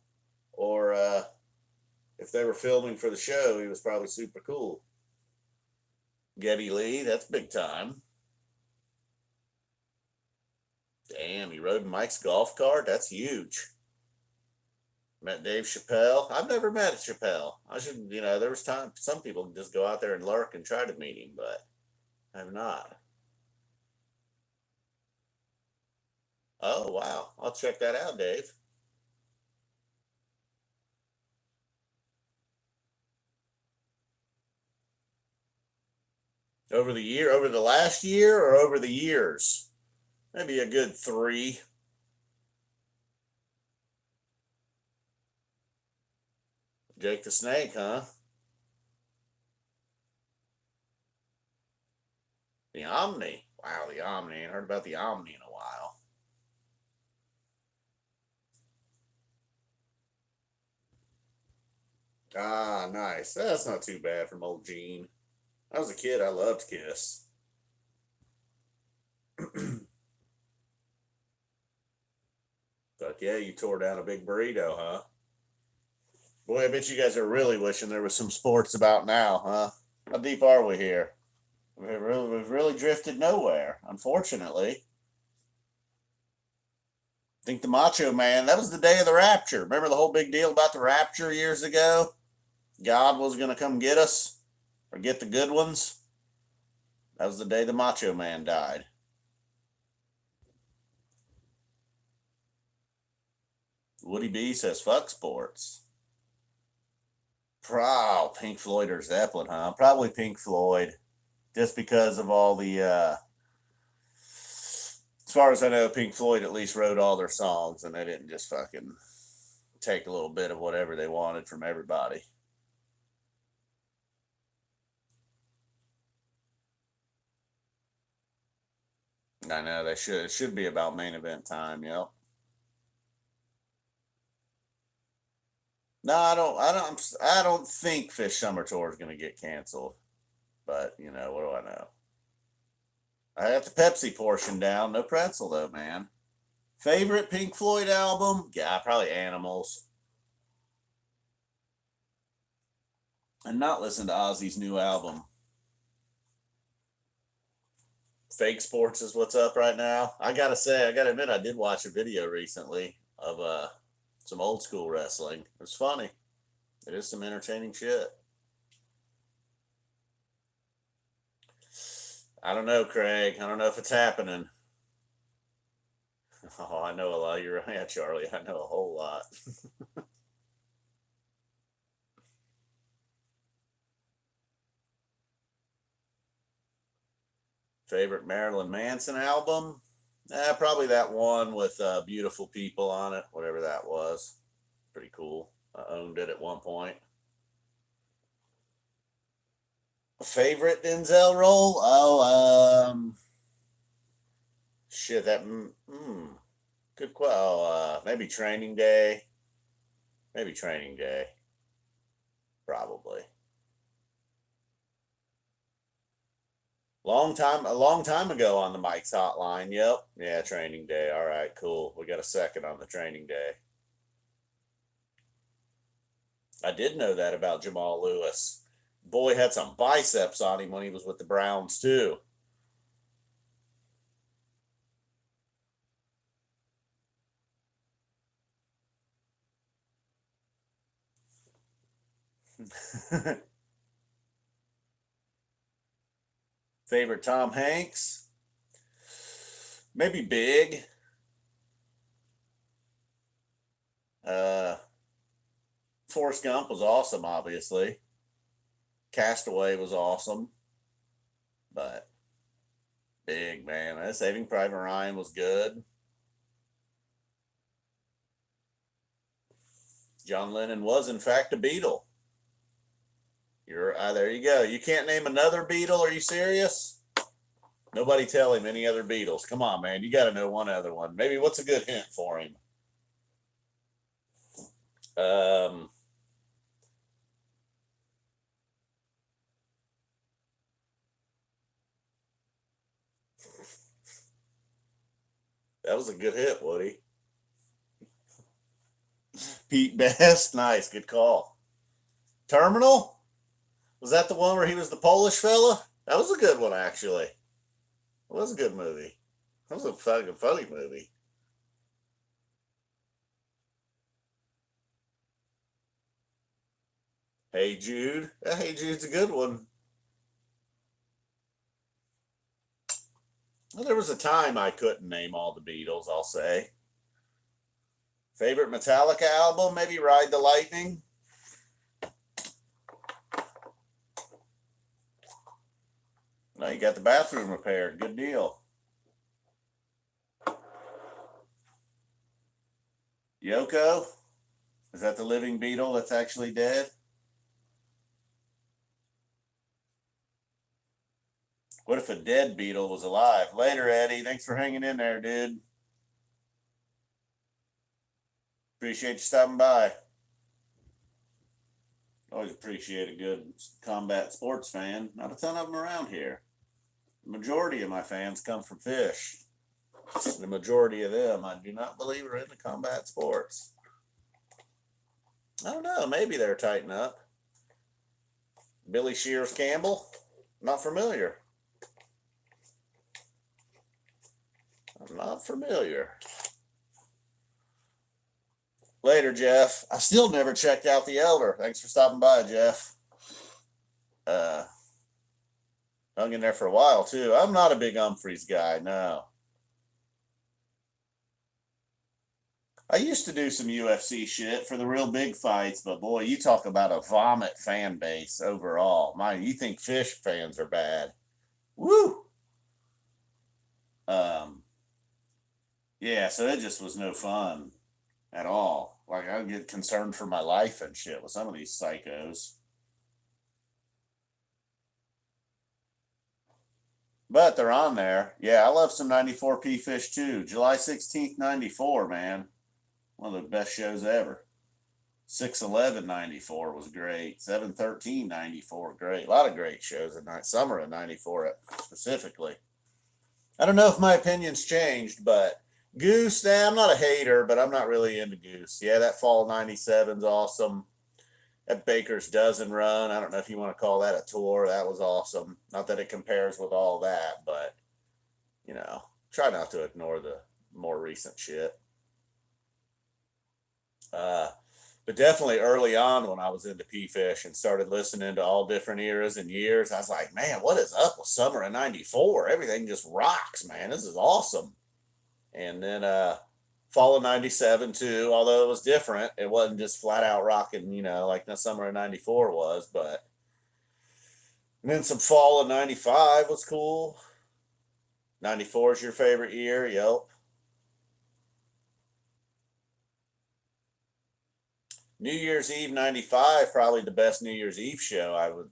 or if they were filming for the show, he was probably super cool. Geddy Lee, that's big time. Damn, he rode Mike's golf cart. That's huge. Met Dave Chappelle. I've never met Chappelle. I should, there was time. Some people just go out there and lurk and try to meet him, but I have not. Oh wow, I'll check that out, Dave. Over the last year, or over the years? Maybe a good three. Jake the Snake, huh? The Omni. Wow, the Omni. I ain't heard about the Omni in a while. Ah, nice. That's not too bad from old Gene. I was a kid. I loved Kiss. Fuck yeah, you tore down a big burrito, huh? Boy, I bet you guys are really wishing there was some sports about now, huh? How deep are we here? We've really drifted nowhere, unfortunately. I think the Macho Man, that was the day of the rapture. Remember the whole big deal about the rapture years ago? God was going to come get us or get the good ones. That was the day the Macho Man died. Woody B says, fuck sports. Pink Floyd or Zeppelin, huh? Probably Pink Floyd. Just because of all the, as far as I know, Pink Floyd at least wrote all their songs and they didn't just fucking take a little bit of whatever they wanted from everybody. I know they should. It should be about main event time. Yep. No, I don't. I don't. I don't think Phish Summer Tour is going to get canceled. But you know, what do I know? I got the Pepsi portion down. No pretzel though, man. Favorite Pink Floyd album? Yeah, probably Animals. And not listen to Ozzy's new album. Fake Sports is what's up right now. I gotta say, I gotta admit, I did watch a video recently of some old school wrestling. It was funny. It is some entertaining shit. I don't know, Craig. I don't know if it's happening. Oh, I know a lot. You're right, yeah, Charlie. I know a whole lot. Favorite Marilyn Manson album? Probably that one with Beautiful People on it, whatever that was. Pretty cool. I owned it at one point. Favorite Denzel role? Oh, shit, good question. Oh, maybe Training Day. Maybe Training Day. Probably. A long time ago on the Mike's hotline. Yep. Yeah, Training Day. All right, cool. We got a second on the Training Day. I did know that about Jamal Lewis. Boy had some biceps on him when he was with the Browns too. Favorite Tom Hanks? Maybe Big. Uh, Forrest Gump was awesome, obviously. Castaway was awesome, but Big, man. Saving Private Ryan was good. John Lennon was, in fact, a Beatle. There you go. You can't name another Beatle. Are you serious? Nobody tell him any other Beatles. Come on, man. You got to know one other one. Maybe what's a good hint for him? Um, that was a good hit, Woody. Pete Best. Nice. Good call. Terminal? Was that the one where he was the Polish fella? That was a good one, actually. It was a good movie. That was a fucking funny movie. Hey Jude. Hey Jude's a good one. Well, there was a time I couldn't name all the Beatles, I'll say. Favorite Metallica album? Maybe Ride the Lightning? No, you got the bathroom repaired. Good deal. Yoko? Is that the living Beatle that's actually dead? What if a dead Beatle was alive? Later, Eddie. Thanks for hanging in there, dude. Appreciate you stopping by. Always appreciate a good combat sports fan. Not a ton of them around here. The majority of my fans come from Phish. The majority of them, I do not believe, are into combat sports. I don't know. Maybe they're tightening up. Billy Shears Campbell? Not familiar. I'm not familiar. Later, Jeff. I still never checked out The Elder. Thanks for stopping by, Jeff. Hung in there for a while, too. I'm not a big Humphreys guy, no. I used to do some UFC shit for the real big fights, but boy, you talk about a vomit fan base overall. You think Phish fans are bad. Woo! Yeah, so it just was no fun at all. Like, I get concerned for my life and shit with some of these psychos. But they're on there. Yeah, I love some 94P Phish too. July 16th, 94, man. One of the best shows ever. 6/11/94 was great. 7/13/94, great. A lot of great shows at night. Summer of 94 specifically. I don't know if my opinion's changed, but Goose, I'm not a hater, but I'm not really into Goose. Yeah, that fall 97's awesome. That Baker's Dozen run, I don't know if you want to call that a tour. That was awesome. Not that it compares with all that, but, try not to ignore the more recent shit. But definitely early on when I was into P-Fish and started listening to all different eras and years, I was like, man, what is up with summer of 94? Everything just rocks, man. This is awesome. And then fall of 97 too, although it was different. It wasn't just flat out rocking, like the summer of 94 was, but and then some fall of 95 was cool. 94 is your favorite year, yep. New Year's Eve 95, probably the best New Year's Eve show, I would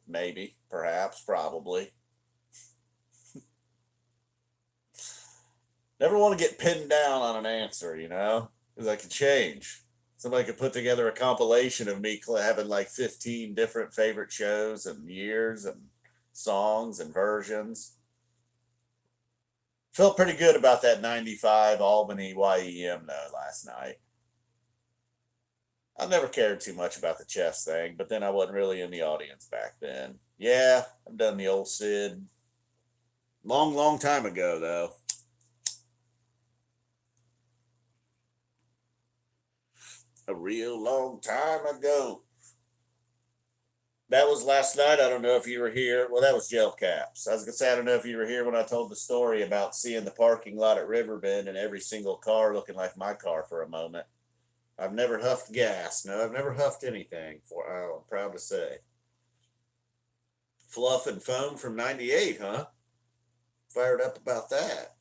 probably. Never want to get pinned down on an answer, because I could change. Somebody could put together a compilation of me having like 15 different favorite shows and years and songs and versions. Felt pretty good about that 95 Albany YEM though last night. I never cared too much about the chess thing, but then I wasn't really in the audience back then. Yeah, I've done the old Sid. Long, long time ago, though. A real long time ago. That was last night. I don't know if you were here. Well, that was Gel Caps. I was going to say, I don't know if you were here when I told the story about seeing the parking lot at Riverbend and every single car looking like my car for a moment. I've never huffed gas. No, I've never huffed anything. I'm proud to say. Fluff and Foam from 98, huh? Fired up about that.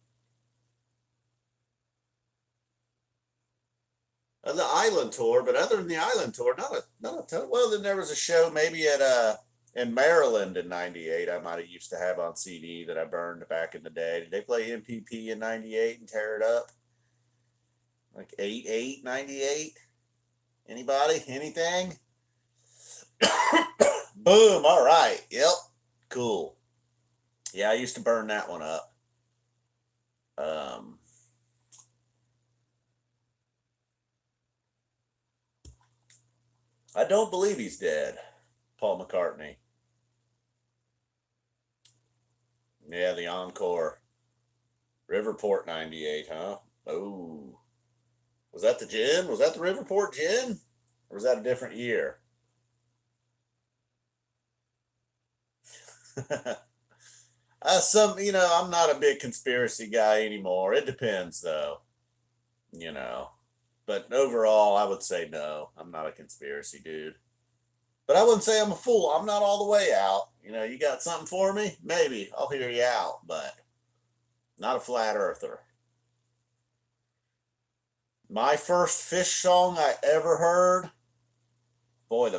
The Island Tour, but other than the Island Tour, not a ton. Well, then there was a show maybe at in Maryland in 98 I might have used to have on CD that I burned back in the day. Did they play MPP in 98 and tear it up? Like 8/8 98? Anybody? Anything? Boom. All right. Yep. Cool. Yeah, I used to burn that one up. I don't believe he's dead. Paul McCartney. Yeah, the Encore. Riverport 98, huh? Oh. Was that the gin? Was that the Riverport gin? Or was that a different year? I'm not a big conspiracy guy anymore. It depends, though. But overall, I would say no. I'm not a conspiracy dude. But I wouldn't say I'm a fool. I'm not all the way out. You got something for me? Maybe. I'll hear you out, but not a flat earther. My first Phish song I ever heard, boy,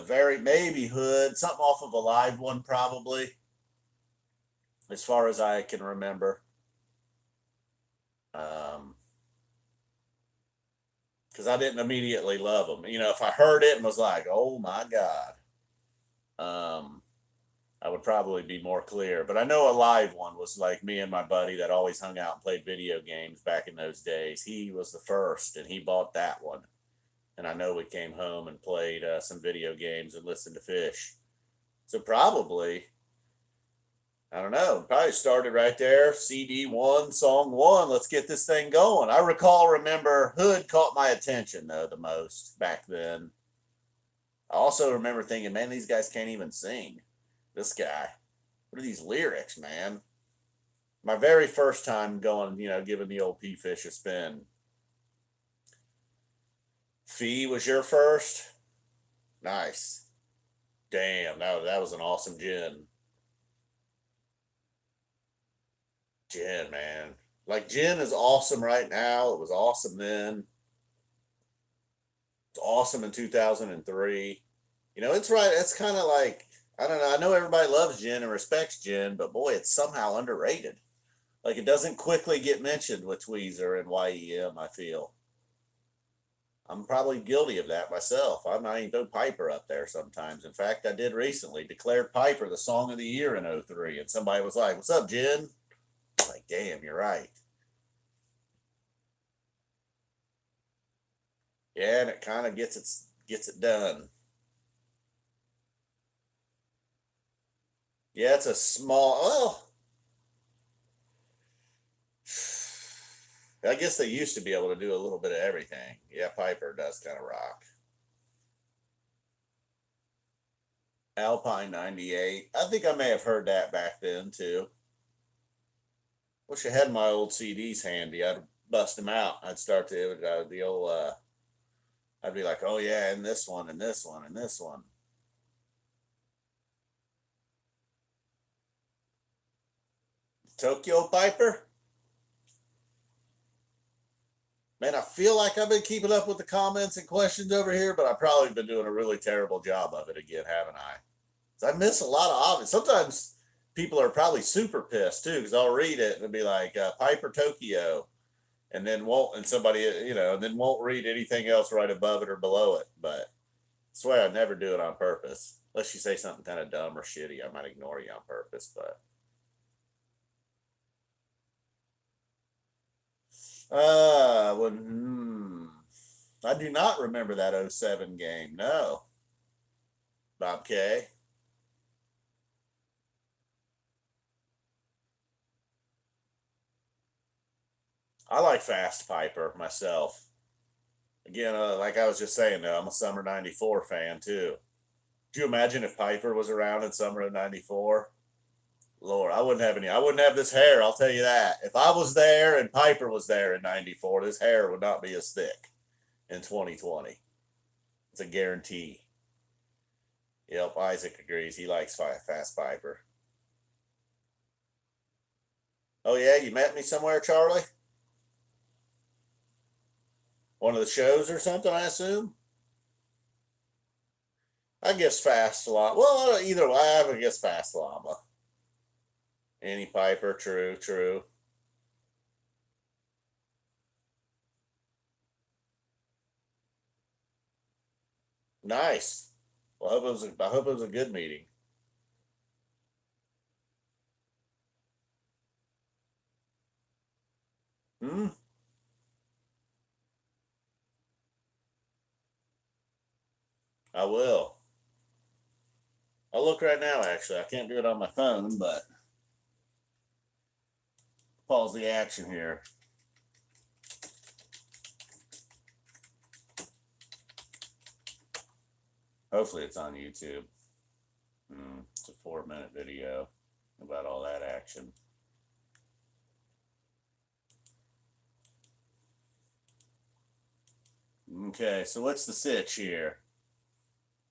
maybe Hood, something off of a live one probably, as far as I can remember. Because I didn't immediately love them. If I heard it and was like, oh my God. I would probably be more clear. But I know a live one was like me and my buddy that always hung out and played video games back in those days. He was the first, and he bought that one. And I know we came home and played some video games and listened to Phish. So probably, I don't know, probably started right there. CD one, song one. Let's get this thing going. I remember Hood caught my attention though the most back then. I also remember thinking, man, these guys can't even sing. This guy, what are these lyrics, man? My very first time going, giving the old P-Fish a spin. Fee was your first? Nice. Damn, that was an awesome gin. Gin, man. Like, gin is awesome right now. It was awesome then. It's awesome in 2003. It's right. It's kind of like, I don't know. I know everybody loves gin and respects gin, but boy, it's somehow underrated. Like, it doesn't quickly get mentioned with Tweezer and YEM, I feel. I'm probably guilty of that myself. I might even throw Piper up there sometimes. In fact, I did recently declared Piper the song of the year in '03, and somebody was like, "What's up, Jen?" I'm like, damn, you're right. Yeah, and it kind of gets it done. Yeah, it's a small. Well, I guess they used to be able to do a little bit of everything. Yeah, Piper does kind of rock. Alpine 98. I think I may have heard that back then too. Wish I had my old CDs handy. I'd bust them out. I'd start the old. I'd be like, oh yeah, and this one, and this one, and this one. Tokyo Piper. Man, I feel like I've been keeping up with the comments and questions over here, but I've probably been doing a really terrible job of it again, haven't I? 'Cause I miss a lot of obvious. Sometimes people are probably super pissed too, because I'll read it and it'll be like Piper Tokyo, and then somebody, and then won't read anything else right above it or below it. But I swear I never do it on purpose. Unless you say something kind of dumb or shitty, I might ignore you on purpose. But I do not remember that '07 game. No, Bob K. I like Fast Piper myself. Again, like I was just saying, though, I'm a Summer '94 fan too. Do you imagine if Piper was around in summer of '94? Lord, I wouldn't have this hair. I'll tell you that. If I was there and Piper was there in '94, this hair would not be as thick in 2020. It's a guarantee. Yep, Isaac agrees. He likes Fast Piper. Oh yeah, you met me somewhere, Charlie? One of the shows or something, I assume. I guess Fast Llama. Well, either way, I guess Fast Llama. Annie Piper, true, true. Nice. Well, I hope it was a good meeting. Hmm. I will. I'll look right now. Actually, I can't do it on my phone, but pause the action here. Hopefully, it's on YouTube. It's a 4-minute video about all that action. Okay, so what's the sitch here?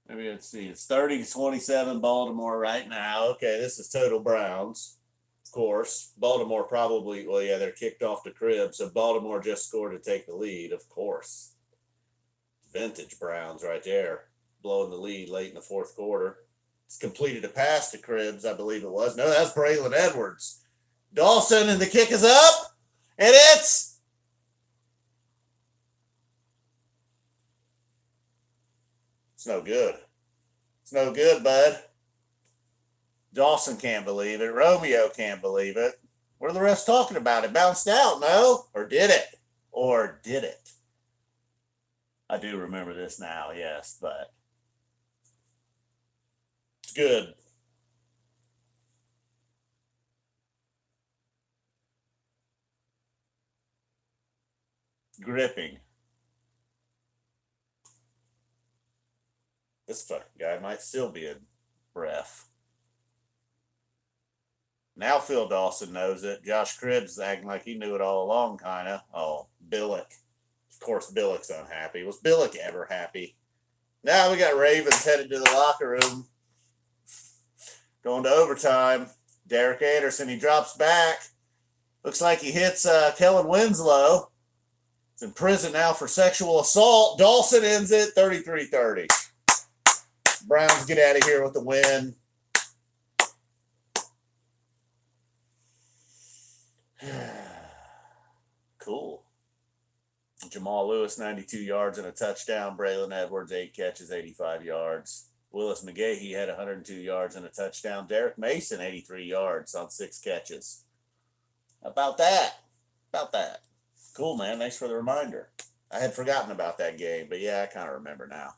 Maybe let's see. It's 30-27 Baltimore right now. Okay, this is total Browns, of course. Baltimore probably, well, yeah, they're kicked off the crib, so Baltimore just scored to take the lead, of course. Vintage Browns right there, blowing the lead late in the fourth quarter. It's completed a pass to Cribbs, I believe it was. No, that's Braylon Edwards. Dawson, and the kick is up, and it's no good. It's no good, bud. Dawson can't believe it. Romeo can't believe it. What are the refs talking about? It bounced out, no? Or did it? Or did it? I do remember this now, yes, but it's good. Gripping. This fucking guy might still be a ref. Now Phil Dawson knows it. Josh Cribbs acting like he knew it all along, kind of. Oh, Billick. Of course, Billick's unhappy. Was Billick ever happy? Now we got Ravens headed to the locker room. Going to overtime. Derek Anderson, he drops back. Looks like he hits Kellen Winslow. He's in prison now for sexual assault. Dawson ends it 33-30. Browns get out of here with the win. Cool. Jamal Lewis, 92 yards and a touchdown. Braylon Edwards, 8 catches, 85 yards. Willis McGahee had 102 yards and a touchdown. Derek Mason, 83 yards on 6 catches. About that. Cool, man. Thanks for the reminder. I had forgotten about that game, but yeah, I kind of remember now.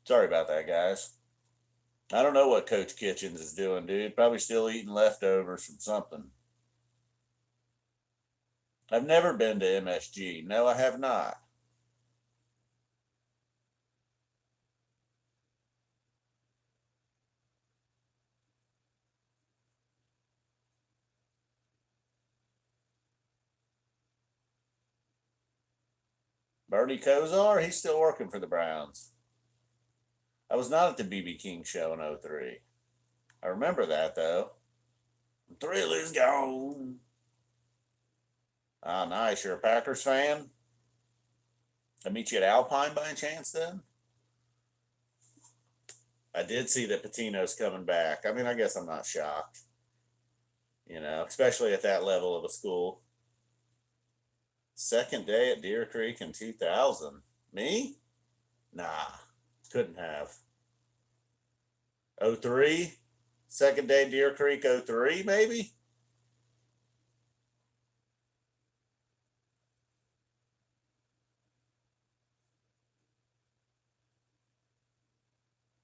Sorry about that, guys. I don't know what Coach Kitchens is doing, dude. Probably still eating leftovers from something. I've never been to MSG. No, I have not. Bernie Kosar, he's still working for the Browns. I was not at the BB King show in 03. I remember that, though. The thrill is gone. Ah, nice. You're a Packers fan? I meet you at Alpine by any chance, then? I did see that Patino's coming back. I mean, I guess I'm not shocked. You know, especially at that level of a school. Second day at Deer Creek in 2000. Me? Nah, couldn't have. 03? Second day Deer Creek 03, maybe?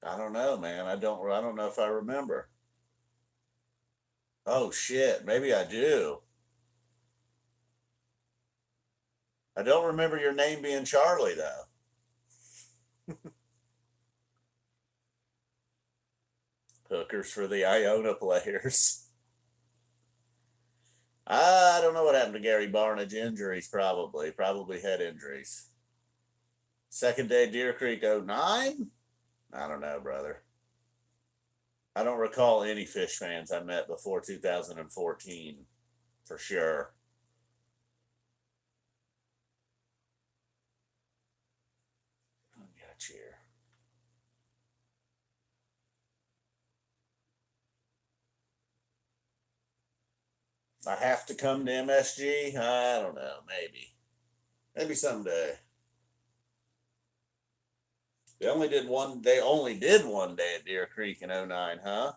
I don't know, man. I don't know if I remember. Oh shit, maybe I do. I don't remember your name being Charlie though. Hookers for the Iona players. I don't know what happened to Gary Barnage. Injuries, probably head injuries. Second day Deer Creek 09? I don't know, brother. I don't recall any Phish fans I met before 2014, for sure. Got a cheer. I have to come to MSG? I don't know, maybe someday. They only did one day at Deer Creek in 09, huh?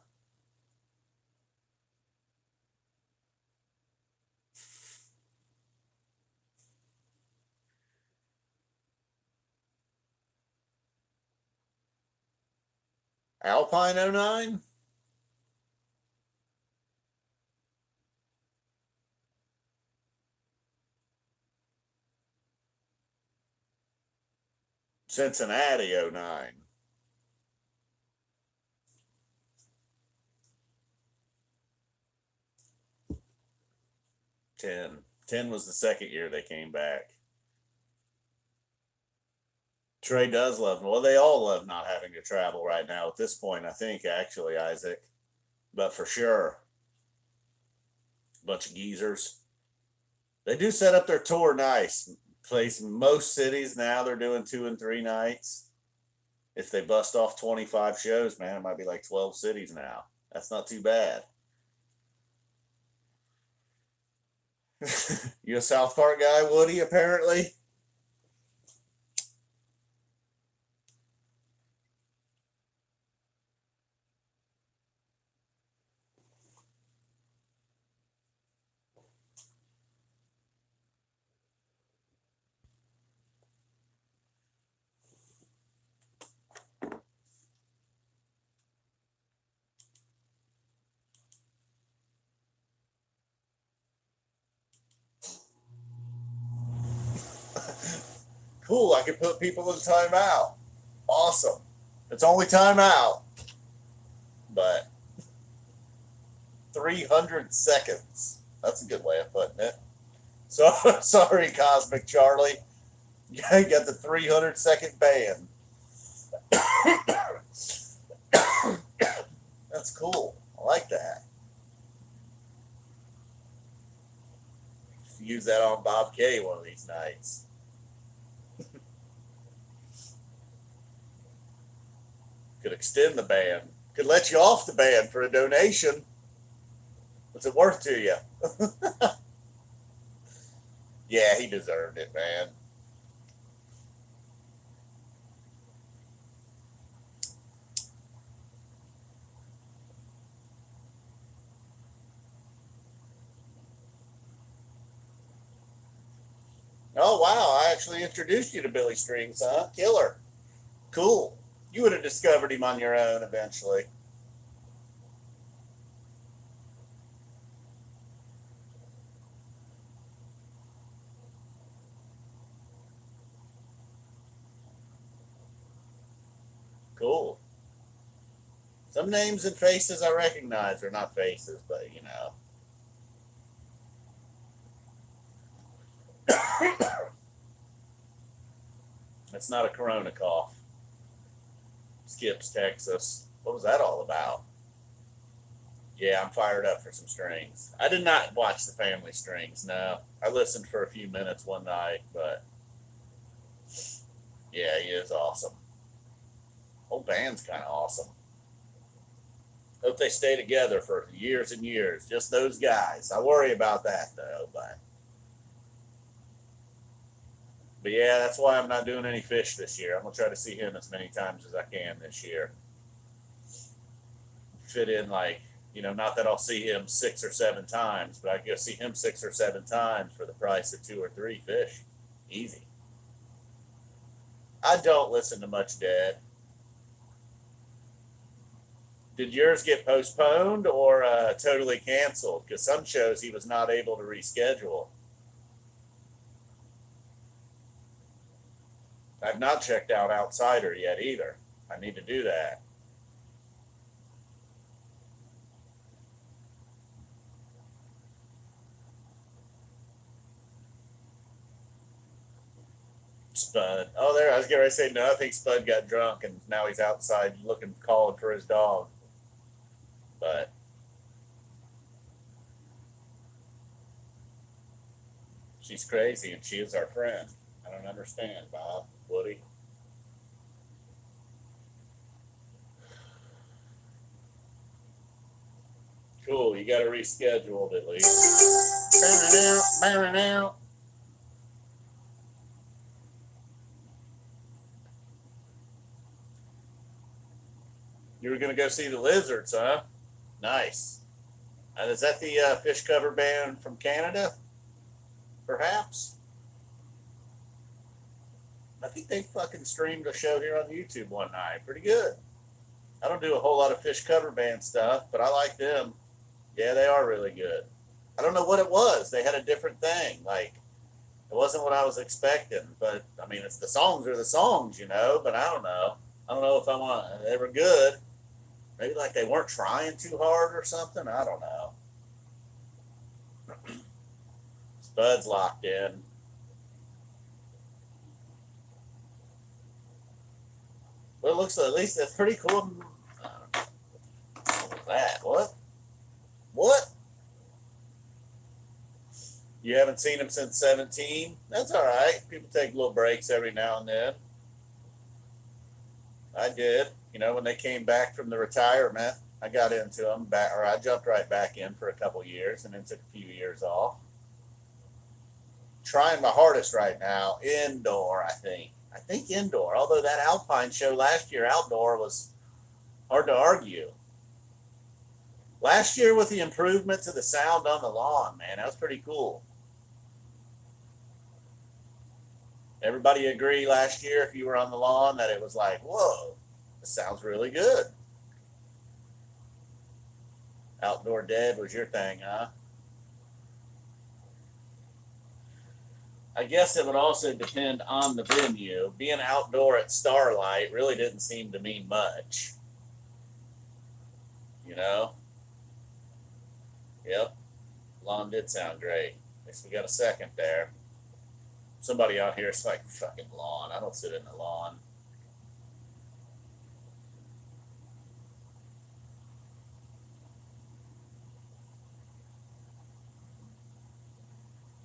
Alpine 09? Cincinnati 09. 10. 10 was the second year they came back. Trey does love, well, they all love not having to travel right now at this point, I think, actually, Isaac. But for sure, bunch of geezers. They do set up their tour nice. Place in most cities now, they're doing 2 and 3 nights. If they bust off 25 shows, man, it might be like 12 cities now. That's not too bad. You a South Park guy, Woody, apparently? Cool, I can put people in timeout. Awesome. It's only timeout, but 300 seconds. That's a good way of putting it. So sorry, Cosmic Charlie. You got the 300-second ban. That's cool. I like that. Use that on Bob K one of these nights. Could extend the ban. Could let you off the ban for a donation. What's it worth to you? Yeah, he deserved it, man. Oh, wow. I actually introduced you to Billy Strings, huh? Killer. Cool. You would have discovered him on your own eventually. Cool. Some names and faces I recognize. They're not faces, but you know. It's not a corona cough. Skips, Texas. What was that all about? Yeah, I'm fired up for some strings. I did not watch the family strings, no. I listened for a few minutes one night, but yeah, he is awesome. Whole band's kind of awesome. Hope they stay together for years and years. Just those guys. I worry about that though, but yeah, that's why I'm not doing any Phish this year. I'm gonna try to see him as many times as I can this year. Fit in like, you know, not that I'll see him 6 or 7 times, but I go see him 6 or 7 times for the price of 2 or 3 Phish. Easy. I don't listen to much Dead. Did yours get postponed or totally canceled? Because some shows he was not able to reschedule. I've not checked out Outsider yet either. I need to do that. Spud. Oh, there. I was getting ready to say, no, I think Spud got drunk and now he's outside looking, calling for his dog. But she's crazy and she is our friend. I don't understand, Bob. Woody. Cool. You got to reschedule at least. Burning out. You were going to go see the Lizards, huh? Nice. And is that the Phish cover band from Canada? Perhaps? I think they fucking streamed a show here on YouTube one night. Pretty good. I don't do a whole lot of Phish cover band stuff, but I like them. Yeah, they are really good. I don't know what it was. They had a different thing. Like, it wasn't what I was expecting. But, I mean, it's the songs are the songs, you know, but I don't know. I don't know if I want, they were good. Maybe like they weren't trying too hard or something. I don't know. Spud's locked in. Well, it looks at least that's pretty cool. What was that? What? What? You haven't seen him since 17? That's all right. People take little breaks every now and then. I did. You know, when they came back from the retirement, I got into them back, or I jumped right back in for a couple years and then took a few years off. Trying my hardest right now, indoor, I think. I think indoor, although that Alpine show last year, outdoor, was hard to argue. Last year with the improvement to the sound on the lawn, man, that was pretty cool. Everybody agree last year if you were on the lawn that it was like, whoa, this sounds really good. Outdoor Dead was your thing, huh? I guess it would also depend on the venue. Being outdoor at Starlight really didn't seem to mean much. You know? Yep. Lawn did sound great. At least we got a second there. Somebody out here is like, fucking lawn. I don't sit in the lawn.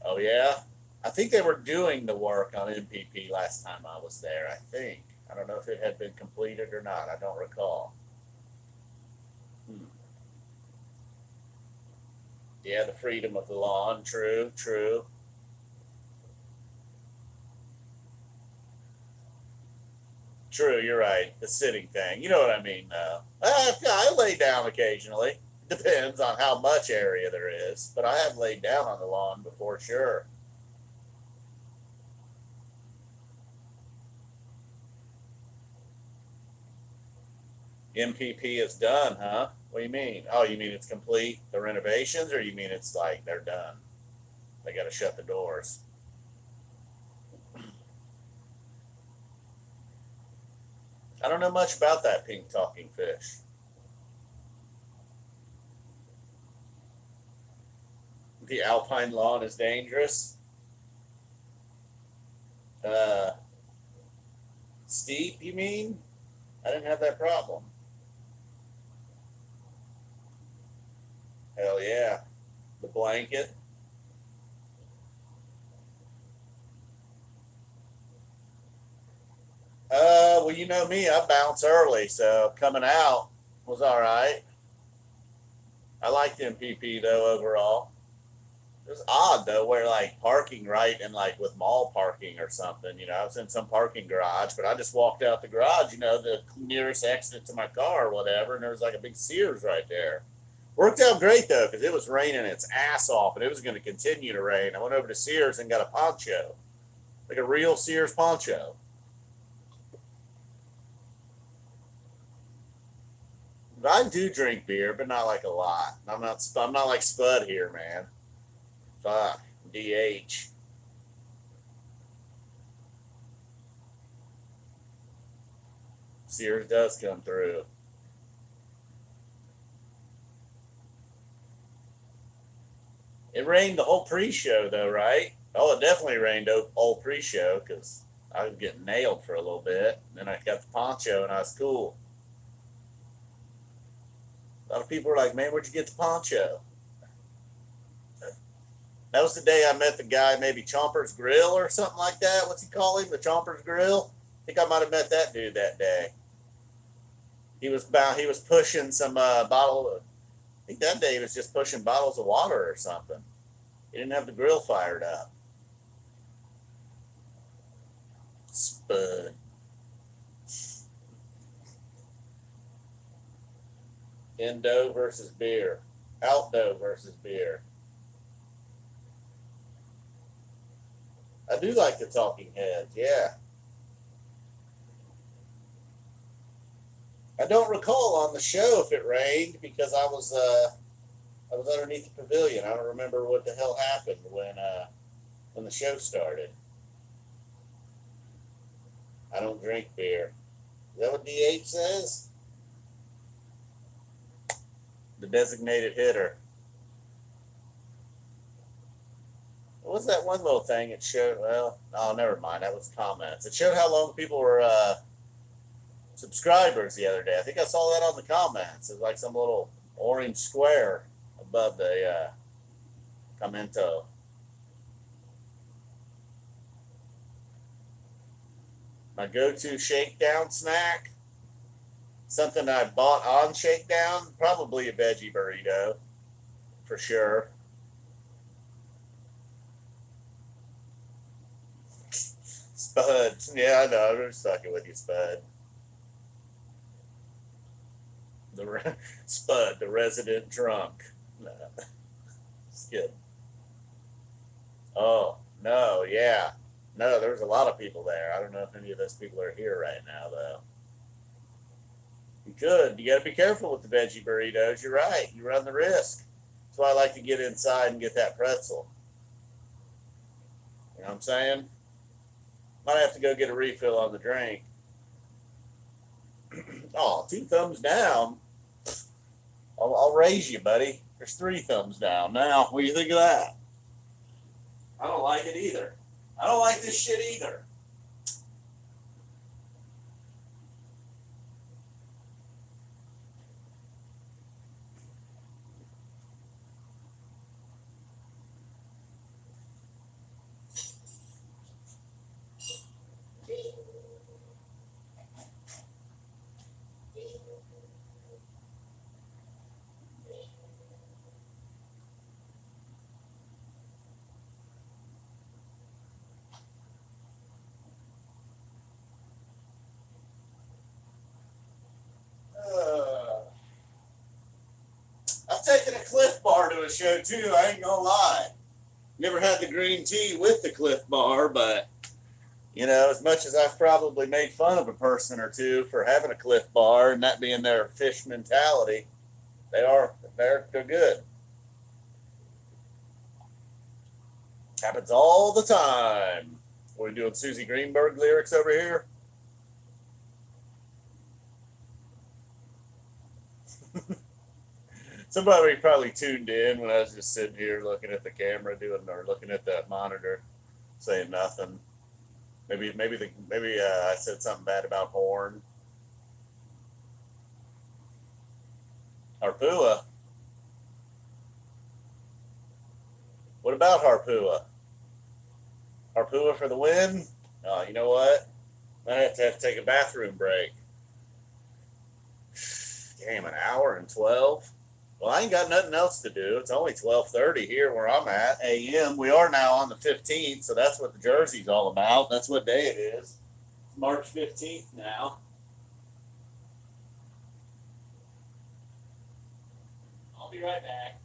Oh, yeah? I think they were doing the work on MPP last time I was there, I think. I don't know if it had been completed or not. I don't recall. Yeah, the freedom of the lawn. True, true. True, you're right. The sitting thing. You know what I mean, though. I lay down occasionally. Depends on how much area there is. But I have laid down on the lawn before, sure. MPP is done, huh? What do you mean? Oh, you mean it's complete, the renovations, or you mean it's like they're done? They got to shut the doors. I don't know much about that pink talking fish. The alpine lawn is dangerous. Uh, Steep, you mean? I didn't have that problem. Hell yeah. The blanket. Well, you know me, I bounce early, so coming out was all right. I liked MPP though overall. It was odd though, where like parking right and like with mall parking or something. I was in some parking garage, but I just walked out the garage, the nearest exit to my car or whatever, and there was like a big Sears right there. Worked out great though, because it was raining its ass off, and it was going to continue to rain. I went over to Sears and got a poncho, like a real Sears poncho. I do drink beer, but not like a lot. I'm not. I'm not like Spud here, man. Fuck. DH. Sears does come through. It rained the whole pre-show, though, right? Oh, it definitely rained all pre-show because I was getting nailed for a little bit. And then I got the poncho, and I was cool. A lot of people were like, "Man, where'd you get the poncho?" That was the day I met the guy, maybe Chomper's Grill or something like that. What's he call him? The Chomper's Grill. I think I might have met that dude that day. He was bound. He was pushing some bottle. I think that day he was just pushing bottles of water or something. He didn't have the grill fired up. Spud. Indo versus beer. Outdo versus beer. I do like the Talking Heads, yeah. I don't recall on the show if it rained because I was underneath the pavilion. I don't remember what the hell happened when the show started. I don't drink beer. Is that what DH says? The designated hitter. What was that one little thing it showed? Well, oh, never mind. That was comments. It showed how long people were subscribers the other day. I think I saw that on the comments. It's like some little orange square above the commento. My go-to Shakedown snack, something I bought on Shakedown, probably a veggie burrito, for sure. Spud, yeah, I know. I'm just fucking with you, Spud. Spud, the resident drunk. No, it's good. Oh no, yeah, no. There's a lot of people there. I don't know if any of those people are here right now, though. You could. You got to be careful with the veggie burritos. You're right. You run the risk. That's why I like to get inside and get that pretzel. You know what I'm saying? Might have to go get a refill on the drink. Oh, 2 thumbs down. I'll raise you, buddy. There's 3 thumbs down. Now, what do you think of that? I don't like it either. I don't like this shit either. I've taken a Cliff Bar to a show too. I ain't gonna lie. Never had the green tea with the Cliff Bar, but you know, as much as I've probably made fun of a person or two for having a Cliff Bar and that being their Phish mentality, they're good. Happens all the time. What are we doing, Susie Greenberg lyrics over here? Somebody probably tuned in when I was just sitting here looking at the camera, looking at the monitor, saying nothing. Maybe I said something bad about Horn. Harpua. What about Harpua? Harpua for the win? Oh, you know what? I have to take a bathroom break. Damn, an hour and 12. Well, I ain't got nothing else to do. It's only 12:30 here where I'm at, a.m. We are now on the 15th, so that's what the jersey's all about. That's what day it is. It's March 15th now. I'll be right back.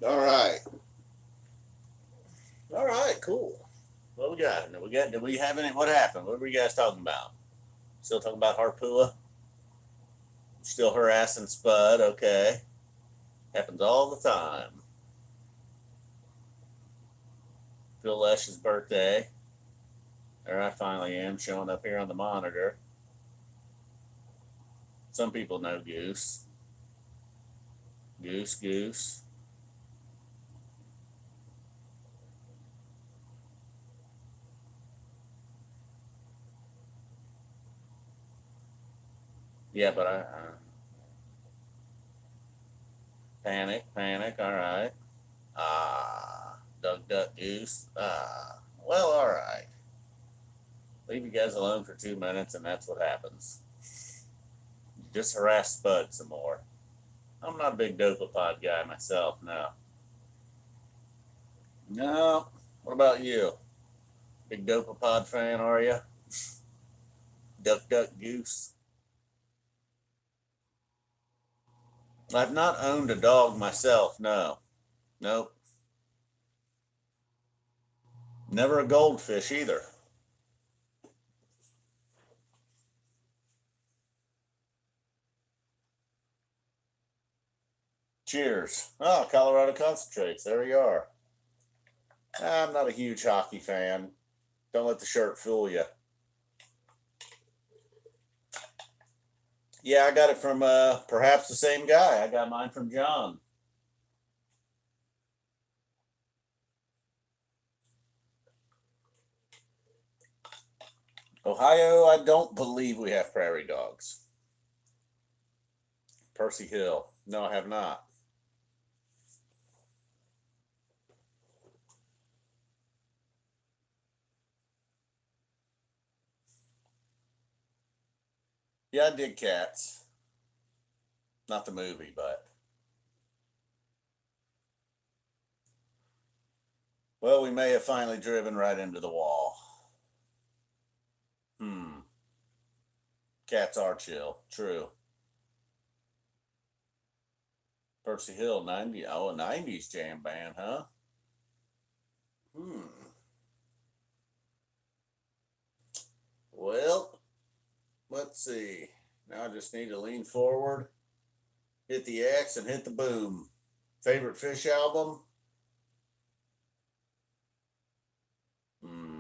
All right. All right, cool. What we got? Did we have any? What happened? What were you guys talking about? Still talking about Harpua? Still harassing Spud? Okay. Happens all the time. Phil Lesh's birthday. There I finally am showing up here on the monitor. Some people know Goose. Goose. Yeah, but I panic. All right. Duck, goose. Well, all right. Leave you guys alone for 2 minutes, and that's what happens. Just harass Spud some more. I'm not a big Dopapod guy myself, no. No. What about you? Big Dopapod fan, are you? Duck, goose. I've not owned a dog myself. No. Nope. Never a goldfish either. Cheers. Oh, Colorado concentrates. There we are. I'm not a huge hockey fan. Don't let the shirt fool you. Yeah, I got it from perhaps the same guy. I got mine from John. Ohio, I don't believe we have prairie dogs. Percy Hill. No, I have not. Yeah, I did Cats. Not the movie, but. Well, we may have finally driven right into the wall. Cats are chill. True. Percy Hill, 90. Oh, a 90s jam band, huh? Hmm. Well, let's see. Now I just need to lean forward, hit the X, and hit the boom. Favorite Phish album? Hmm.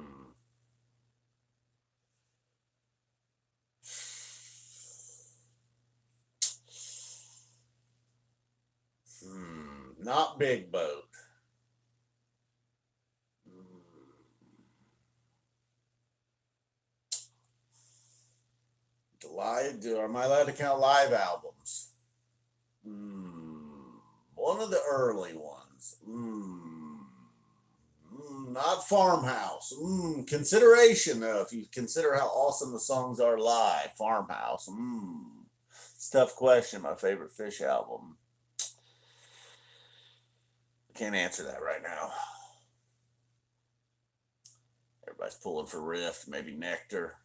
Not Big Boat. Am I allowed to count live albums? One of the early ones. Not Farmhouse. Consideration, though, if you consider how awesome the songs are live. Farmhouse. It's a tough question. My favorite Phish album. I can't answer that right now. Everybody's pulling for Rift. Maybe Nectar.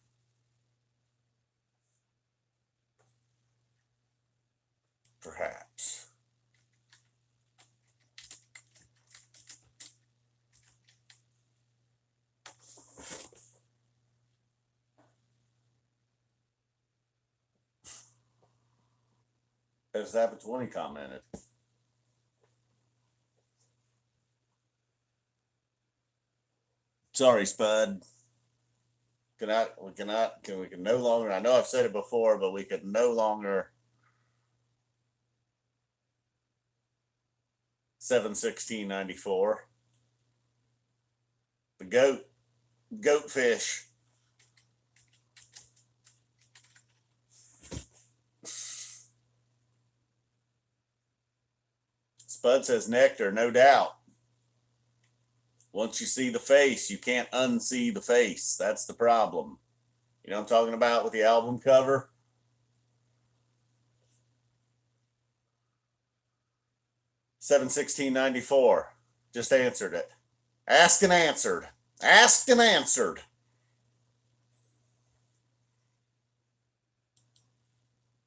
Perhaps. As Zappa 20 commented. Sorry, Spud. We can no longer, I know I've said it before, but we could no longer 7/16/94. The goat fish. Spud says Nectar, no doubt. Once you see the face, you can't unsee the face. That's the problem. You know what I'm talking about with the album cover? (7/16/94). Just answered it. Asked and answered. Asked and answered.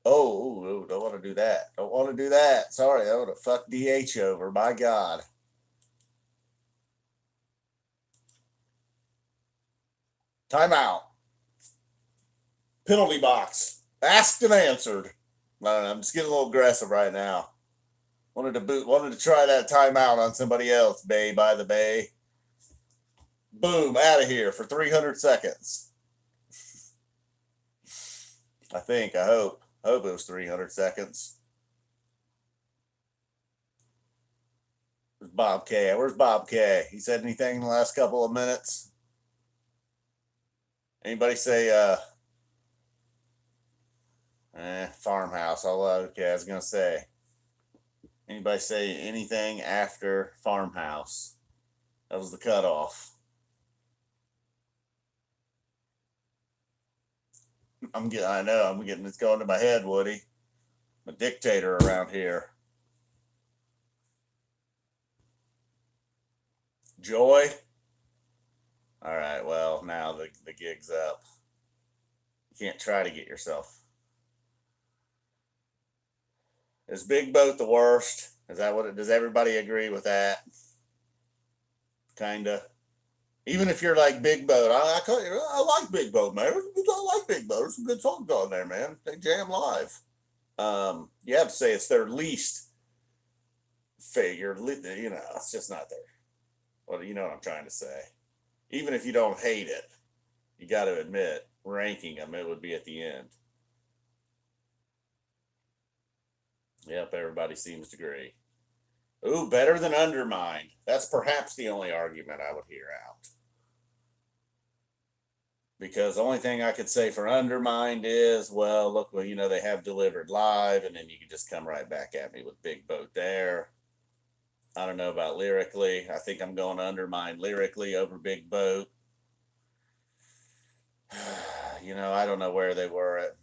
Oh, don't want to do that. Don't want to do that. Sorry, I would have fucked DH over. My God. Timeout. Penalty box. Asked and answered. I don't know, I'm just getting a little aggressive right now. Wanted to try that timeout on somebody else, Bay by the Bay. Boom, out of here for 300 seconds. I hope it was 300 seconds. Where's Bob K? Where's Bob K? He said anything in the last couple of minutes? Anybody say Farmhouse? Okay, I was gonna say. Anybody say anything after Farmhouse? That was the cutoff. It's going to my head, Woody. I'm a dictator around here. Joy? All right, well, now the gig's up. You can't try to get yourself. Is Big Boat the worst? Is that what it, does everybody agree with that? Kinda. Even if you're like Big Boat, I like Big Boat, man. I like Big Boat. There's some good songs on there, man. They jam live. You have to say it's their least figure. You know, it's just not there. Well, you know what I'm trying to say. Even if you don't hate it, you got to admit, ranking them, it would be at the end. Yep, everybody seems to agree. Ooh, better than Undermine. That's perhaps the only argument I would hear out. Because the only thing I could say for Undermined is, well, look, well, you know, they have delivered live, and then you can just come right back at me with Big Boat there. I don't know about lyrically. I think I'm going to Undermine lyrically over Big Boat. You know, I don't know where they were at.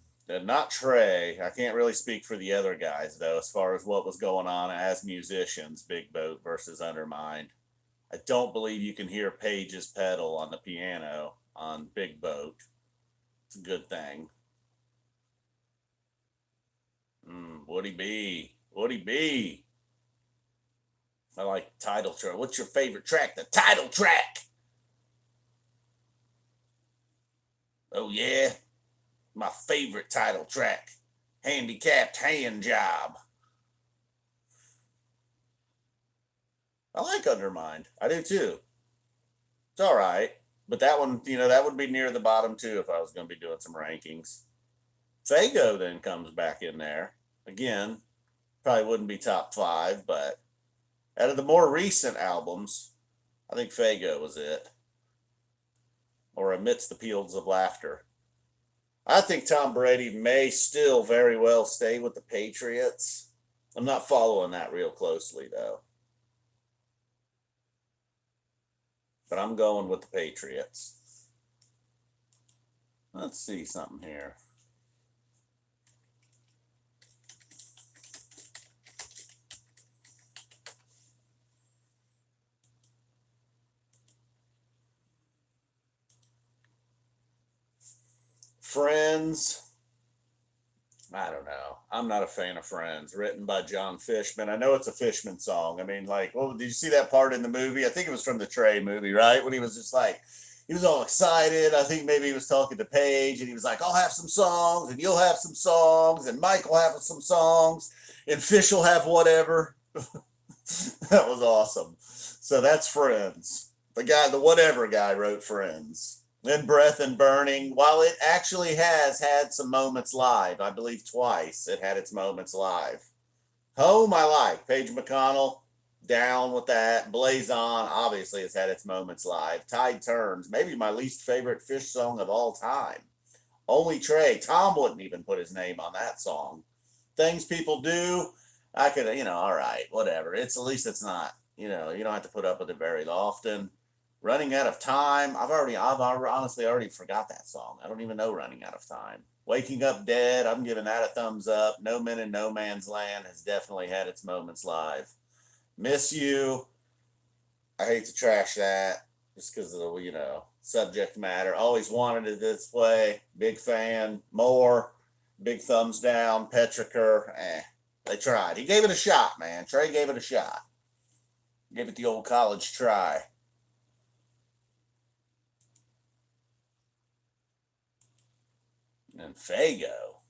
Not Trey. I can't really speak for the other guys, though, as far as what was going on as musicians, Big Boat versus Undermined. I don't believe you can hear Page's pedal on the piano on Big Boat. It's a good thing. Would he be? Would he be? I like title track. What's your favorite track? The title track. Oh, yeah. My favorite title track. Handicapped Hand Job. I like Undermined. I do too. It's all right. But that one, you know, that would be near the bottom too if I was going to be doing some rankings. Fago then comes back in there. Again, probably wouldn't be top 5, but out of the more recent albums, I think Fago was it. Or Amidst the Peals of Laughter. I think Tom Brady may still very well stay with the Patriots. I'm not following that real closely, though. But I'm going with the Patriots. Let's see something here. Friends. I don't know. I'm not a fan of Friends, written by John Fishman. I know it's a Fishman song. I mean, like, well, did you see that part in the movie? I think it was from the Trey movie, right? When he was just like, he was all excited. I think maybe he was talking to Paige and he was like, I'll have some songs and you'll have some songs and Mike will have some songs and Fish will have whatever. That was awesome. So that's Friends. The whatever guy wrote Friends. Then Breath and Burning, while it actually has had some moments live, I believe twice it had its moments live. Home, I like. Paige McConnell, down with that. Blaze On, obviously, has had its moments live. Tide Turns, maybe my least favorite Phish song of all time. Only Trey. Tom wouldn't even put his name on that song. Things People Do, I could, you know, all right, whatever. It's at least it's not, you know, you don't have to put up with it very often. Running Out of Time. I've honestly already forgot that song. I don't even know Running Out of Time. Waking Up Dead. I'm giving that a thumbs up. No Men in No Man's Land has definitely had its moments live. Miss You. I hate to trash that just because of the, you know, subject matter. Always wanted it this way. Big fan. More. Big thumbs down. Petrichor. They tried. He gave it a shot, man. Trey gave it a shot. Gave it the old college try. And Fago,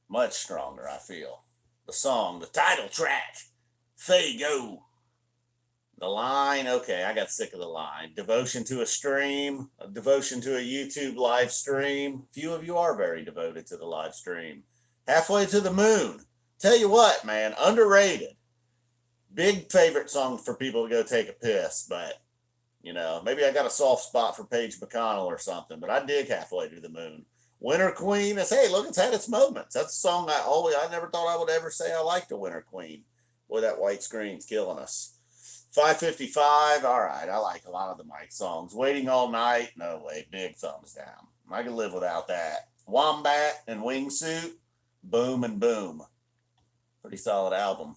much stronger, I feel. The song, the title track, Fago. The line, okay, I got sick of the line. Devotion to a stream, a devotion to a YouTube live stream. Few of you are very devoted to the live stream. Halfway to the Moon. Tell you what, man, underrated. Big favorite song for people to go take a piss, but, you know, maybe I got a soft spot for Paige McConnell or something, but I dig Halfway to the Moon. Winter Queen is, hey, look, it's had its moments. That's a song I never thought I would ever say I liked a Winter Queen. Boy, that white screen's killing us. 555, all right, I like a lot of the Mike songs. Waiting All Night, no way, big thumbs down. I can live without that. Wombat and Wingsuit, Boom and Boom. Pretty solid album.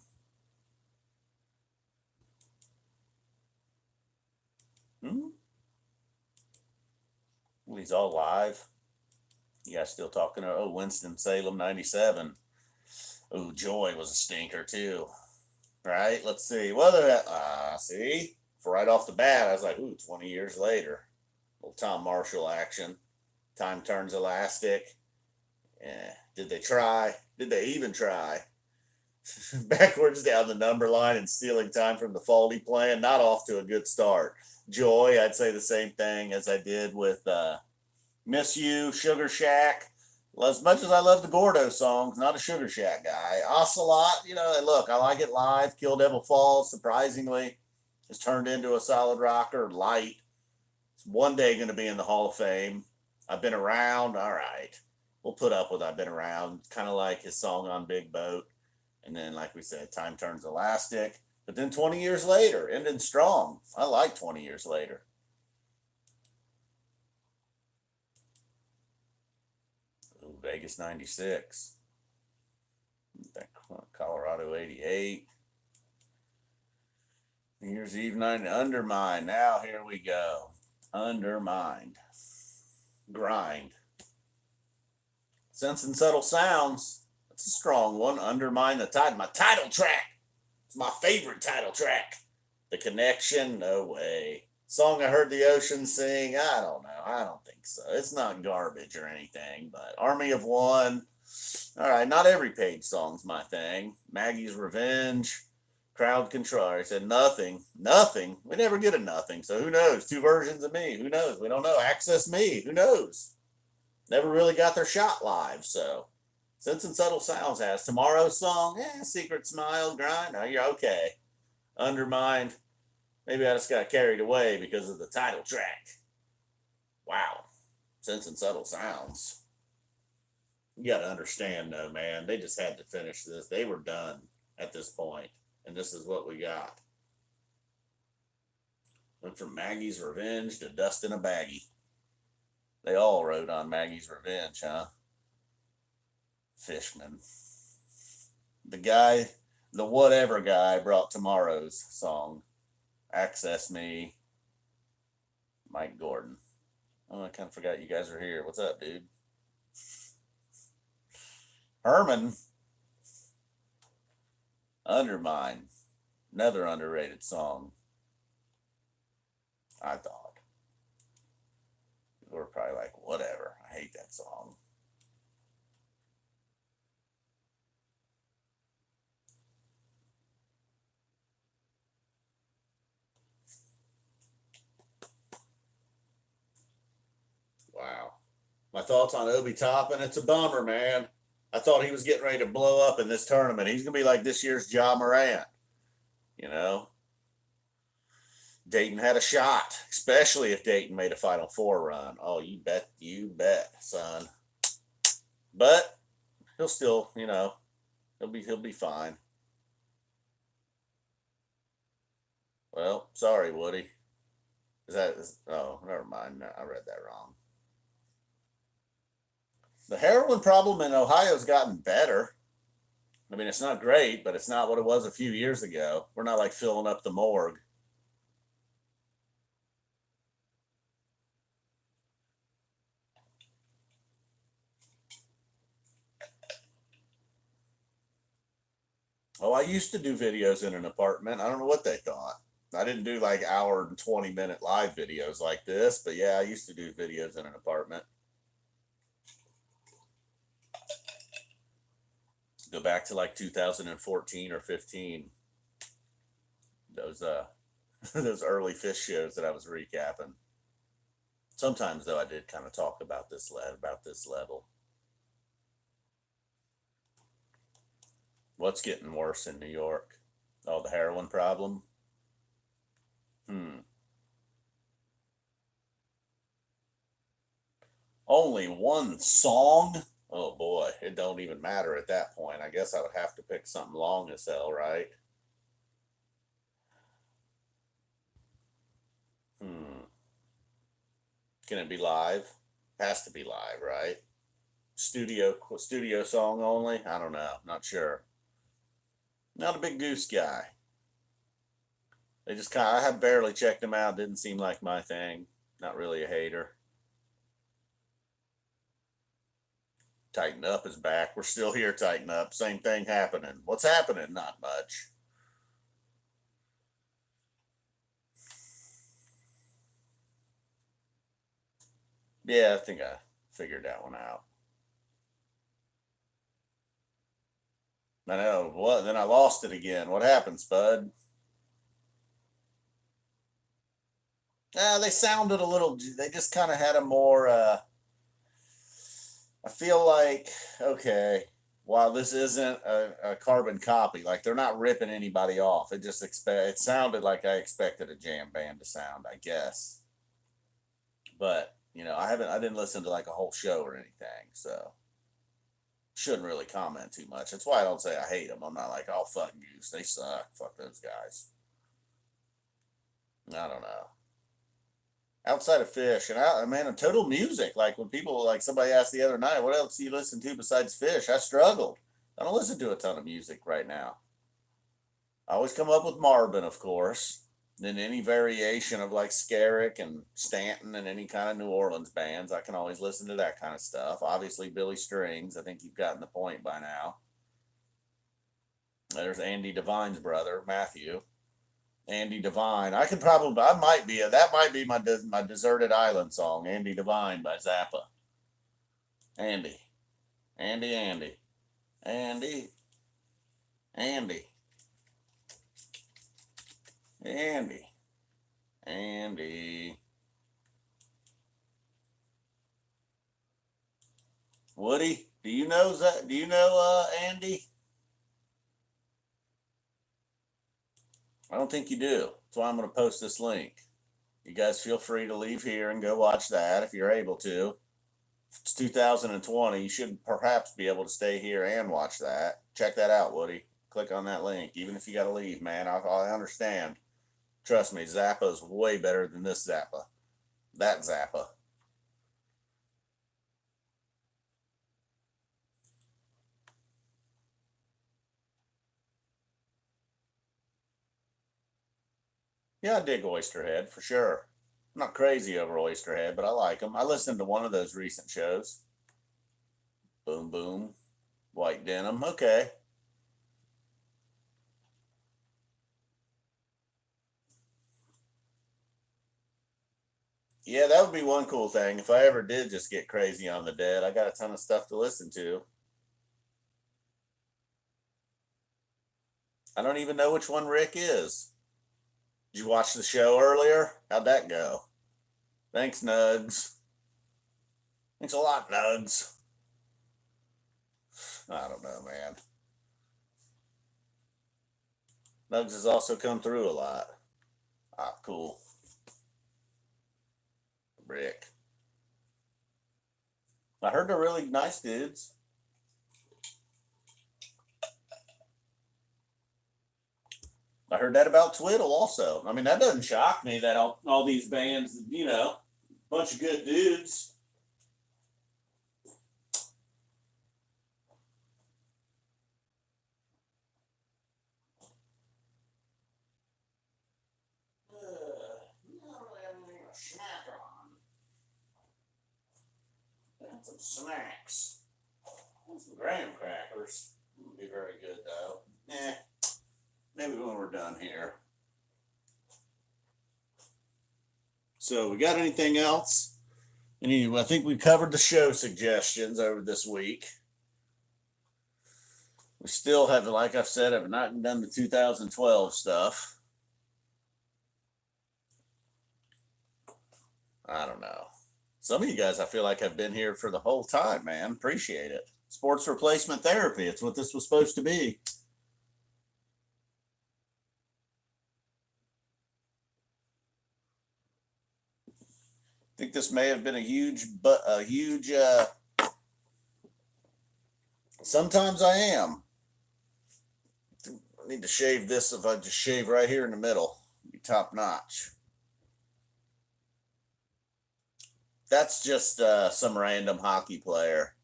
He's all live. You guys still talking? Oh, Winston-Salem 97. Ooh, Joy was a stinker too. Right? Let's see. Whether see, for right off the bat, I was like, ooh, 20 years later. Little Tom Marshall action. Time turns elastic. Yeah. Did they try? Did they even try? Backwards down the number line and stealing time from the faulty plan. Not off to a good start. Joy, I'd say the same thing as I did with Miss You, Sugar Shack. Well, as much as I love the Gordo songs, not a Sugar Shack guy. Ocelot, look, I like it live. Kill Devil Falls, surprisingly, has turned into a solid rocker. Light. It's one day going to be in the Hall of Fame. I've been around. All right. We'll put up with I've been around. Kind of like his song on Big Boat. And then, like we said, Time Turns Elastic. But then 20 years later, ending strong. I like 20 years later. Ooh, Vegas 96. Colorado 88. New Year's Eve 90. Undermine. Now here we go. Undermined. Grind. Sense and Subtle Sounds. That's a strong one. Undermine the Tide. My title track. It's my favorite title track. The Connection. No way. Song I heard the ocean sing. I don't know. I don't think so. It's not garbage or anything, but Army of One. All right. Not every Page song's my thing. Maggie's Revenge. Crowd Control. I said nothing. Nothing. We never get a nothing. So who knows? Two versions of me. Who knows? We don't know. Access Me. Who knows? Never really got their shot live. So Sense and Subtle Sounds has Tomorrow's Song. Secret Smile. Grind. No, you're okay. Undermined. Maybe I just got carried away because of the title track. Wow. Sense and Subtle Sounds. You got to understand, though, man. They just had to finish this. They were done at this point. And this is what we got. Went from Maggie's Revenge to Dust in a Baggie. They all wrote on Maggie's Revenge, huh? Fishman. The guy, the whatever guy, brought Tomorrow's song. Access Me. Mike Gordon. Oh, I kind of forgot you guys are here. What's up, dude? Herman. Undermine. Another underrated song. I thought. We're probably like, whatever. I hate that song. Wow. My thoughts on Obi Toppin. It's a bummer, man. I thought he was getting ready to blow up in this tournament. He's going to be like this year's Ja Morant. You know? Dayton had a shot, especially if Dayton made a Final Four run. Oh, you bet, son. But he'll still, he'll be fine. Well, sorry, Woody. Oh, never mind. I read that wrong. The heroin problem in Ohio's gotten better. I mean, it's not great, but it's not what it was a few years ago. We're not like filling up the morgue. Oh, I used to do videos in an apartment. I don't know what they thought. I didn't do like hour and 20-minute live videos like this, but yeah, I used to do videos in an apartment. Go back to like 2014 or 15. Those those early Phish shows that I was recapping. Sometimes though I did kind of talk about this level. What's getting worse in New York? Oh, the heroin problem? Only one song? Oh boy, it don't even matter at that point. I guess I would have to pick something long as hell, right? Hmm. Can it be live? Has to be live, right? Studio song only? I don't know. Not sure. Not a big Goose guy. They just I have barely checked them out. Didn't seem like my thing. Not really a hater. Tighten Up is back. We're still here, Tighten Up. Same thing happening. What's happening? Not much. Yeah, I think I figured that one out. I know. What? Then I lost it again. What happened, Spud? They sounded a little. They just kind of had a more. I feel like, okay, while this isn't a carbon copy, like they're not ripping anybody off. It sounded like I expected a jam band to sound, I guess. But I didn't listen to like a whole show or anything, so shouldn't really comment too much. That's why I don't say I hate them. I'm not like, oh fuck Goose, they suck, fuck those guys. I don't know. Outside of Phish, and man, total music. Like when people, like somebody asked the other night, what else do you listen to besides Phish? I struggled. I don't listen to a ton of music right now. I always come up with Marvin, of course. Then any variation of like Skerrick and Stanton and any kind of New Orleans bands, I can always listen to that kind of stuff. Obviously, Billy Strings. I think you've gotten the point by now. There's Andy Devine's brother, Matthew. Andy Devine. That might be my Deserted Island song, Andy Devine by Zappa. Andy. Andy, Andy. Andy. Andy. Andy. Andy. Woody, do you know that? Do you know Andy? I don't think you do. That's why I'm going to post this link. You guys feel free to leave here and go watch that if you're able to. If it's 2020, you should perhaps be able to stay here and watch that. Check that out, Woody. Click on that link, even if you got to leave, man. I understand. Trust me, Zappa is way better than this Zappa. That Zappa. Yeah, I dig Oysterhead for sure. I'm not crazy over Oysterhead, but I like them. I listened to one of those recent shows. Boom Boom, White Denim. Okay. Yeah, that would be one cool thing. If I ever did just get crazy on the Dead, I got a ton of stuff to listen to. I don't even know which one Rick is. Did you watch the show earlier? How'd that go? Thanks, Nugs. Thanks a lot, Nugs. I don't know, man. Nugs has also come through a lot. Ah, cool. Rick. I heard they're really nice dudes. I heard that about Twiddle also. I mean, that doesn't shock me that all these bands, bunch of good dudes. Some snacks. Some graham crackers. Wouldn't be very good though. Maybe when we're done here. So we got anything else? I think we covered the show suggestions over this week. We still have, like I've said, have not done the 2012 stuff. I don't know. Some of you guys, I feel like have been here for the whole time, man. Appreciate it. Sports replacement therapy. It's what this was supposed to be. I think this may have been a huge. Sometimes I am. I need to shave this. If I just shave right here in the middle, it'd be top notch. That's just some random hockey player.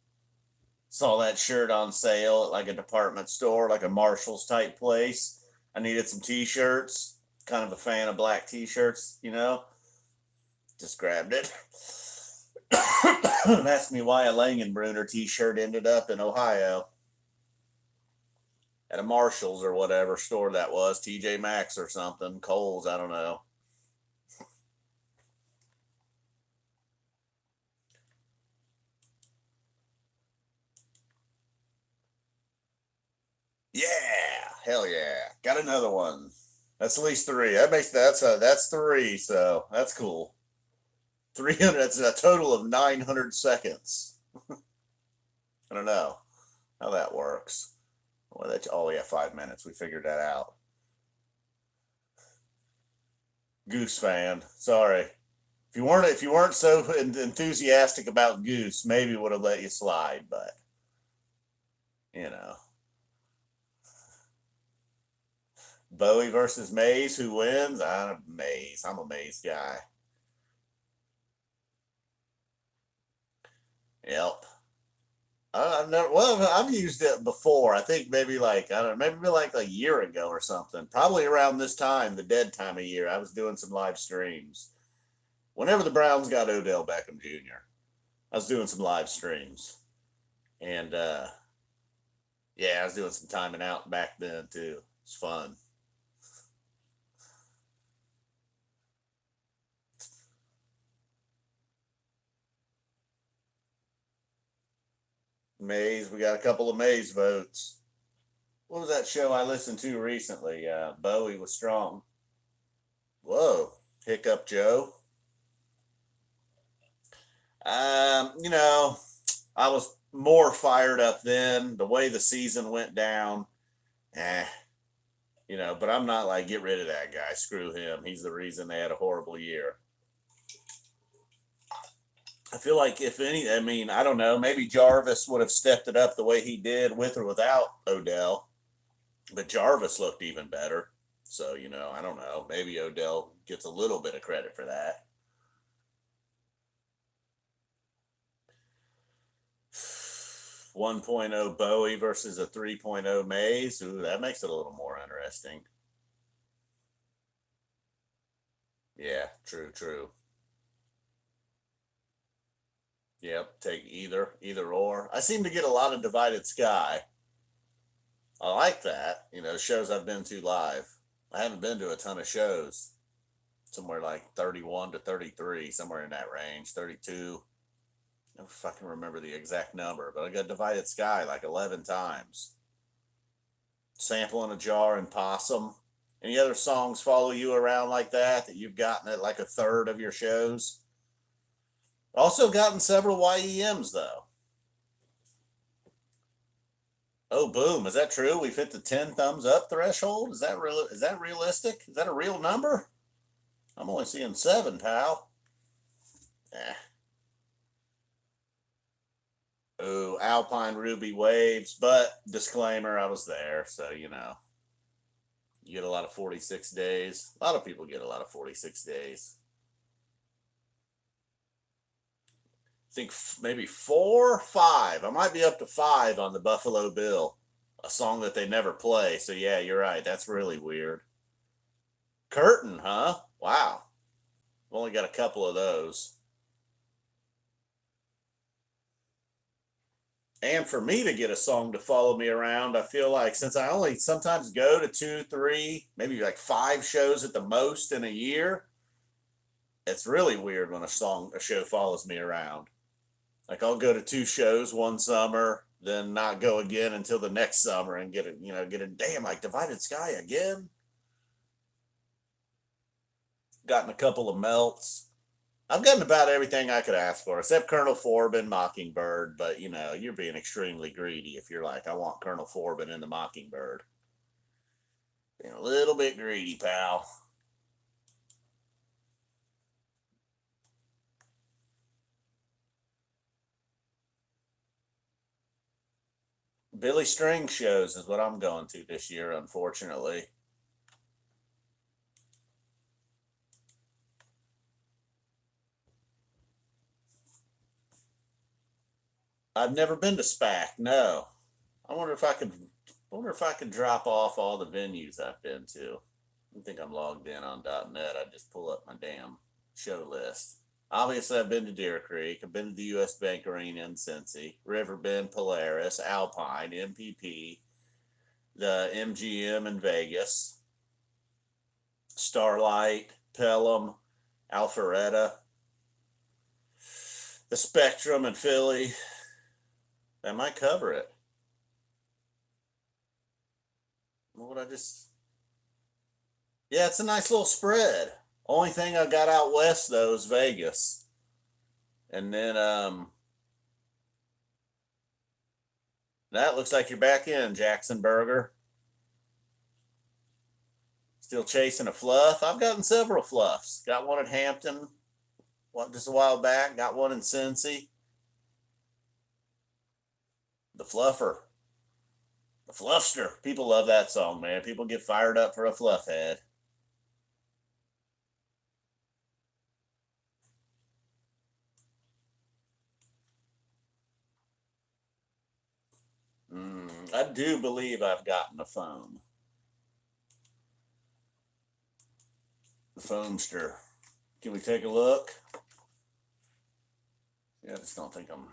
Saw that shirt on sale at like a department store, like a Marshall's type place. I needed some t-shirts. Kind of a fan of black t-shirts, Just grabbed it. Ask me why a Langenbrunner t-shirt ended up in Ohio at a Marshall's or whatever store that was, TJ Maxx or something, Kohl's, I don't know. Yeah, hell yeah, got another one. That's at least three. That's three, so that's cool. 300. That's a total of 900 seconds. I don't know how that works. Well, that's yeah, 5 minutes. We figured that out. Goose fan. Sorry. If you weren't so enthusiastic about Goose, maybe would have let you slide, but you know. Bowie versus Mays, who wins? I'm Mays. I'm a Mays guy. Yep. I've never. Well, I've used it before. I think maybe like I don't know, maybe like a year ago or something. Probably around this time, the dead time of year. I was doing some live streams. Whenever the Browns got Odell Beckham Jr., I was doing some live streams, and yeah, I was doing some timing out back then too. It's fun. Mays, we got a couple of Mays votes. What was that show I listened to recently? Bowie was strong. Whoa, Hiccup Joe. You know, I was more fired up then. The way the season went down, eh, but I'm not like get rid of that guy. Screw him. He's the reason they had a horrible year. I feel like if any, I mean, I don't know. Maybe Jarvis would have stepped it up the way he did with or without Odell, but Jarvis looked even better. So I don't know. Maybe Odell gets a little bit of credit for that. 1.0 Bowie versus a 3.0 Mays. Ooh, that makes it a little more interesting. Yeah, true, true. Yep, take either or. I seem to get a lot of divided sky. I like that. Shows I've been to live. I haven't been to a ton of shows. Somewhere like 31 to 33, somewhere in that range, 32. I don't fucking remember the exact number, but I got Divided Sky like 11 times. Sample in a Jar and Possum. Any other songs follow you around like that you've gotten at like a third of your shows? Also gotten several YEMs though. Oh, boom! Is that true? We've hit the 10 thumbs up threshold. Is that real? Is that realistic? Is that a real number? I'm only seeing 7, pal. Eh. Ooh, Alpine Ruby Waves, but disclaimer, I was there, so you get a lot of 46 days. A lot of people get a lot of 46 days. I think maybe 4, 5. I might be up to 5 on the Buffalo Bill, a song that they never play. So yeah, you're right. That's really weird. Curtain, huh? Wow. I've only got a couple of those. And for me to get a song to follow me around, I feel like since I only sometimes go to 2, 3, maybe like 5 shows at the most in a year, it's really weird when a show follows me around. Like I'll go to 2 shows one summer, then not go again until the next summer and get a damn like Divided Sky again. Gotten a couple of melts. I've gotten about everything I could ask for, except Colonel Forbin, Mockingbird. But you're being extremely greedy if you're like, I want Colonel Forbin in the Mockingbird. Being a little bit greedy, pal. Billy String shows is what I'm going to this year, unfortunately. I've never been to SPAC. No. I wonder if I could. Drop off all the venues I've been to. I think I'm logged in on .net. I just pull up my damn show list. Obviously, I've been to Deer Creek. I've been to the U.S. Bank Arena in Cincy, Riverbend, Polaris, Alpine, MPP, the MGM in Vegas, Starlight, Pelham, Alpharetta, the Spectrum in Philly. That might cover it. What would I just? Yeah, it's a nice little spread. Only thing I got out west though is Vegas, and then that looks like you're back in Jackson Burger. Still chasing a fluff. I've gotten several fluffs. Got one at Hampton, just a while back. Got one in Cincy. The Fluffer. The Fluffster. People love that song, man. People get fired up for a fluff head. I do believe I've gotten a foam. The foamster. Can we take a look? Yeah, I just don't think I'm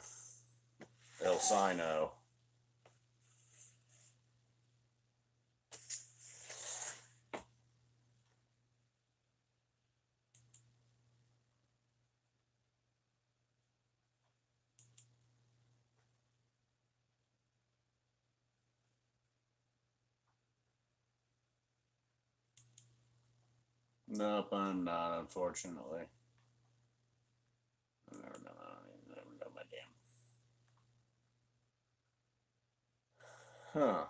El Sino. Nope, I'm not, unfortunately. I never know my damn. Huh.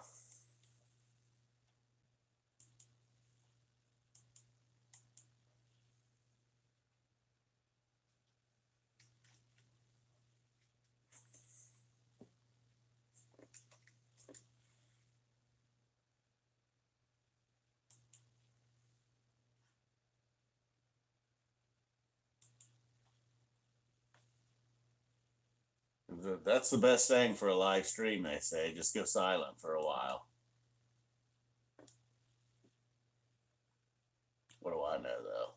That's the best thing for a live stream, they say. Just go silent for a while. What do I know, though?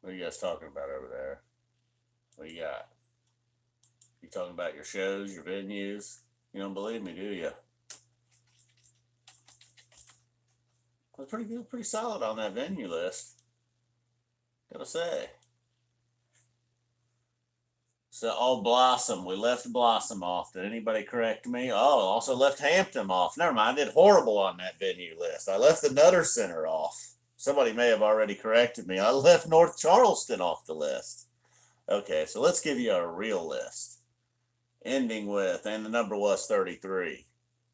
What are you guys talking about over there? What you got? You talking about your shows, your venues? You don't believe me, do you? I was pretty good, pretty solid on that venue list. Gotta say. So, oh, Blossom. We left Blossom off. Did anybody correct me? Oh, also left Hampton off. Never mind. I did horrible on that venue list. I left the Nutter Center off. Somebody may have already corrected me. I left North Charleston off the list. Okay, so let's give you a real list. Ending with, and the number was 33.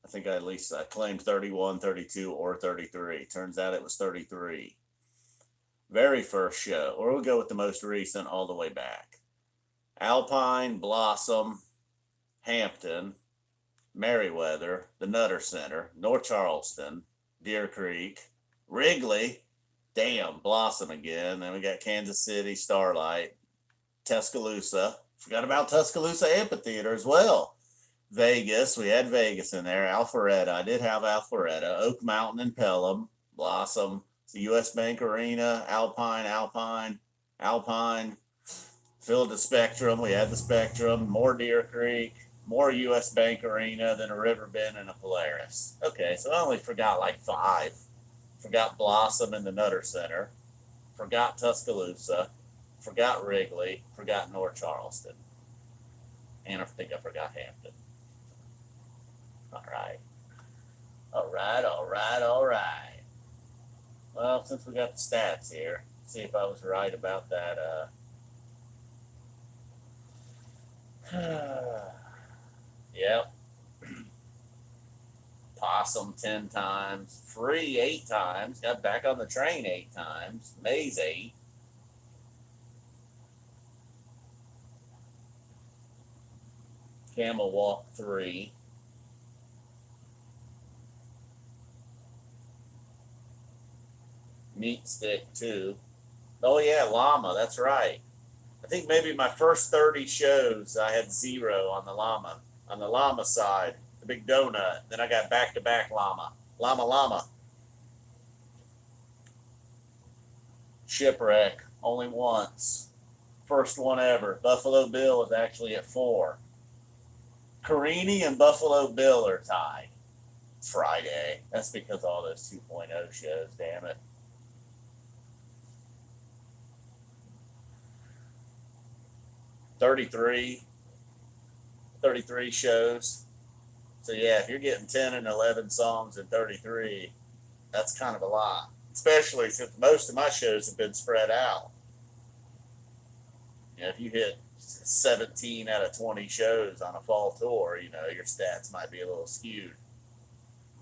I think at least I claimed 31, 32, or 33. Turns out it was 33. Very first show, or we'll go with the most recent all the way back. Alpine, Blossom, Hampton, Merriweather, the Nutter Center, North Charleston, Deer Creek, Wrigley, damn, Blossom again. Then we got Kansas City, Starlight, Tuscaloosa. Forgot about Tuscaloosa Amphitheater as well. Vegas, we had Vegas in there. Alpharetta, I did have Alpharetta. Oak Mountain and Pelham, Blossom, the U.S. Bank Arena, Alpine. Filled the Spectrum, we had the Spectrum, more Deer Creek, more U.S. Bank Arena, then a Riverbend and a Polaris. Okay, so I only forgot like 5. Forgot Blossom in the Nutter Center. Forgot Tuscaloosa. Forgot Wrigley. Forgot North Charleston. And I think I forgot Hampton. All right. Well, since we got the stats here, see if I was right about that. Yep. Possum 10 times. Free 8 times. Got back on the train 8 times. Maze 8. Camel Walk 3. Meat Stick 2. Oh yeah, Llama, that's right. I think maybe my first 30 shows I had 0 on the Llama. On the Llama side, the big donut. Then I got back to back Llama. Llama Llama. Shipwreck, only once. First one ever. Buffalo Bill is actually at 4. Carini and Buffalo Bill are tied. Friday. That's because all those 2.0 shows, damn it. 33 shows. So yeah, if you're getting 10 and 11 songs in 33, that's kind of a lot. Especially since most of my shows have been spread out. You know, if you hit 17 out of 20 shows on a fall tour, you know, your stats might be a little skewed.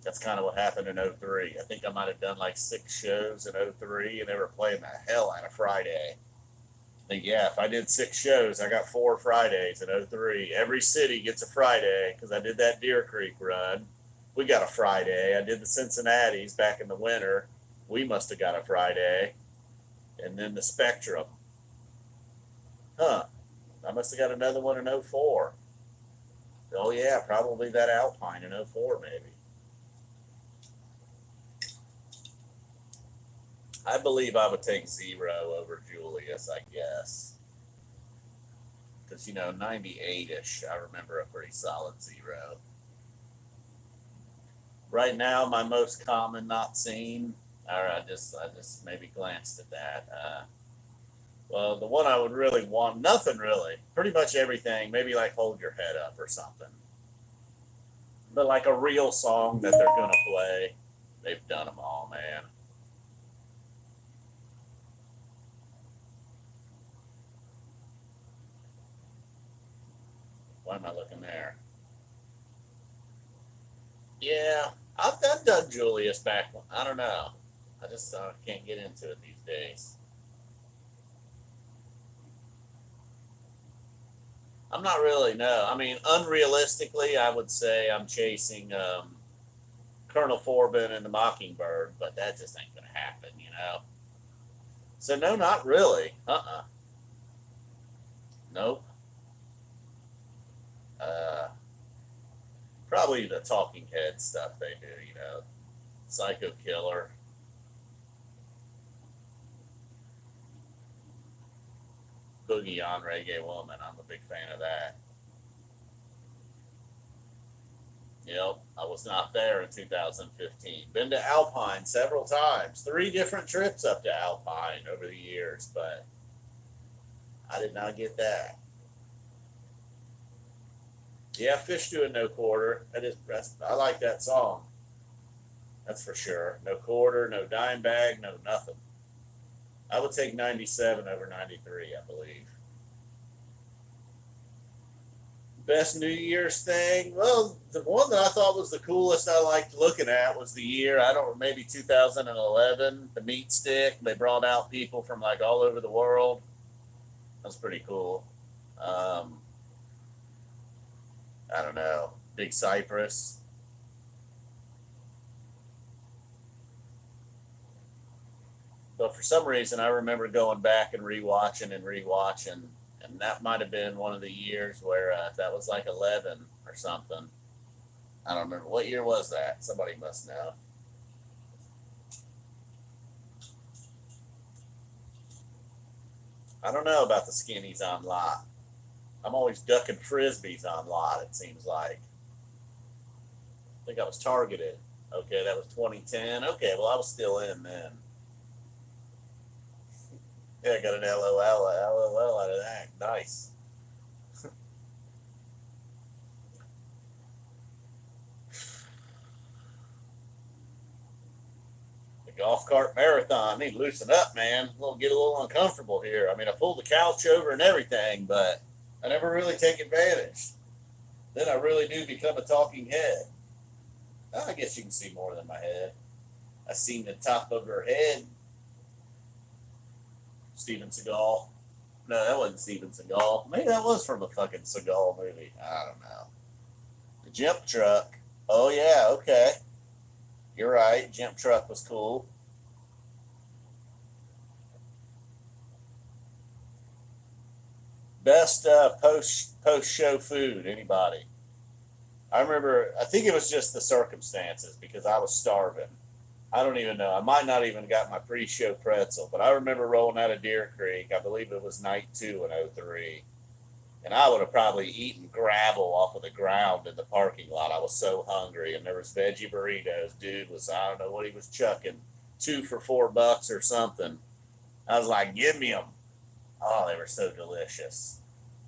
That's kind of what happened in 03. I think I might have done like 6 shows in 03, and they were playing the hell out of Friday. I think, yeah, if I did 6 shows, I got 4 Fridays in 03. Every city gets a Friday because I did that Deer Creek run. We got a Friday. I did the Cincinnati's back in the winter. We must have got a Friday. And then the Spectrum. Huh. I must have got another one in 04. Oh, yeah, probably that Alpine in 04, maybe. I believe I would take 0 over Julius, I guess. Because, you know, 98-ish, I remember a pretty solid 0. Right now, my most common not seen, or I just maybe glanced at that. Well, the one I would really want, nothing really, pretty much everything, maybe like Hold Your Head Up or something. But like a real song that they're going to play, they've done them all, man. Why am I looking there? Yeah, I've done Julius back. I don't know. I just can't get into it these days. I'm not really, no. I mean, unrealistically, I would say I'm chasing Colonel Forbin and the Mockingbird, but that just ain't going to happen, you know? So, no, not really. Nope. Uh, Probably the Talking Head stuff they do, you know? Psycho Killer. Boogie on Reggae Woman. I'm a big fan of that. Yep, I was not there in 2015. Been to Alpine several times. 3 different trips up to Alpine over the years, but I did not get that. Yeah, Phish doing No Quarter. I like that song. That's for sure. No quarter, no dime bag, no nothing. I would take 97 over 93, I believe. Best New Year's thing? Well, the one that I thought was the coolest I liked looking at was the year, I don't know, maybe 2011, the meat stick. They brought out people from like all over the world. That was pretty cool. Um, I don't know. Big Cypress. But for some reason, I remember going back and rewatching, and that might have been one of the years where if that was like 11 or something. I don't remember what year was that. Somebody must know. I don't know about the skinnies on lot. I'm always ducking frisbees on lot. It seems like. I think I was targeted. Okay, that was 2010. Okay, well I was still in then. Yeah, I got an LOL out of that. Nice. The golf cart marathon. I need to loosen up, man. Get a little uncomfortable here. I mean, I pulled the couch over and everything, but I never really take advantage. Then I really do become a talking head. I guess you can see more than my head. I seen the top of her head. Steven Seagal. No, that wasn't Steven Seagal. Maybe that was from a fucking Seagal movie. I don't know. The Jump Truck. Oh yeah, okay. You're right. Jump Truck was cool. Best post show food. Anybody? I remember. I think it was just the circumstances because I was starving. I don't even know. I might not even got my pre-show pretzel, but I remember rolling out of Deer Creek. I believe it was night 2 in '03, and I would have probably eaten gravel off of the ground in the parking lot. I was so hungry, and there was veggie burritos. Dude was, I don't know what he was chucking, 2 for $4 or something. I was like, give me them. Oh, they were so delicious.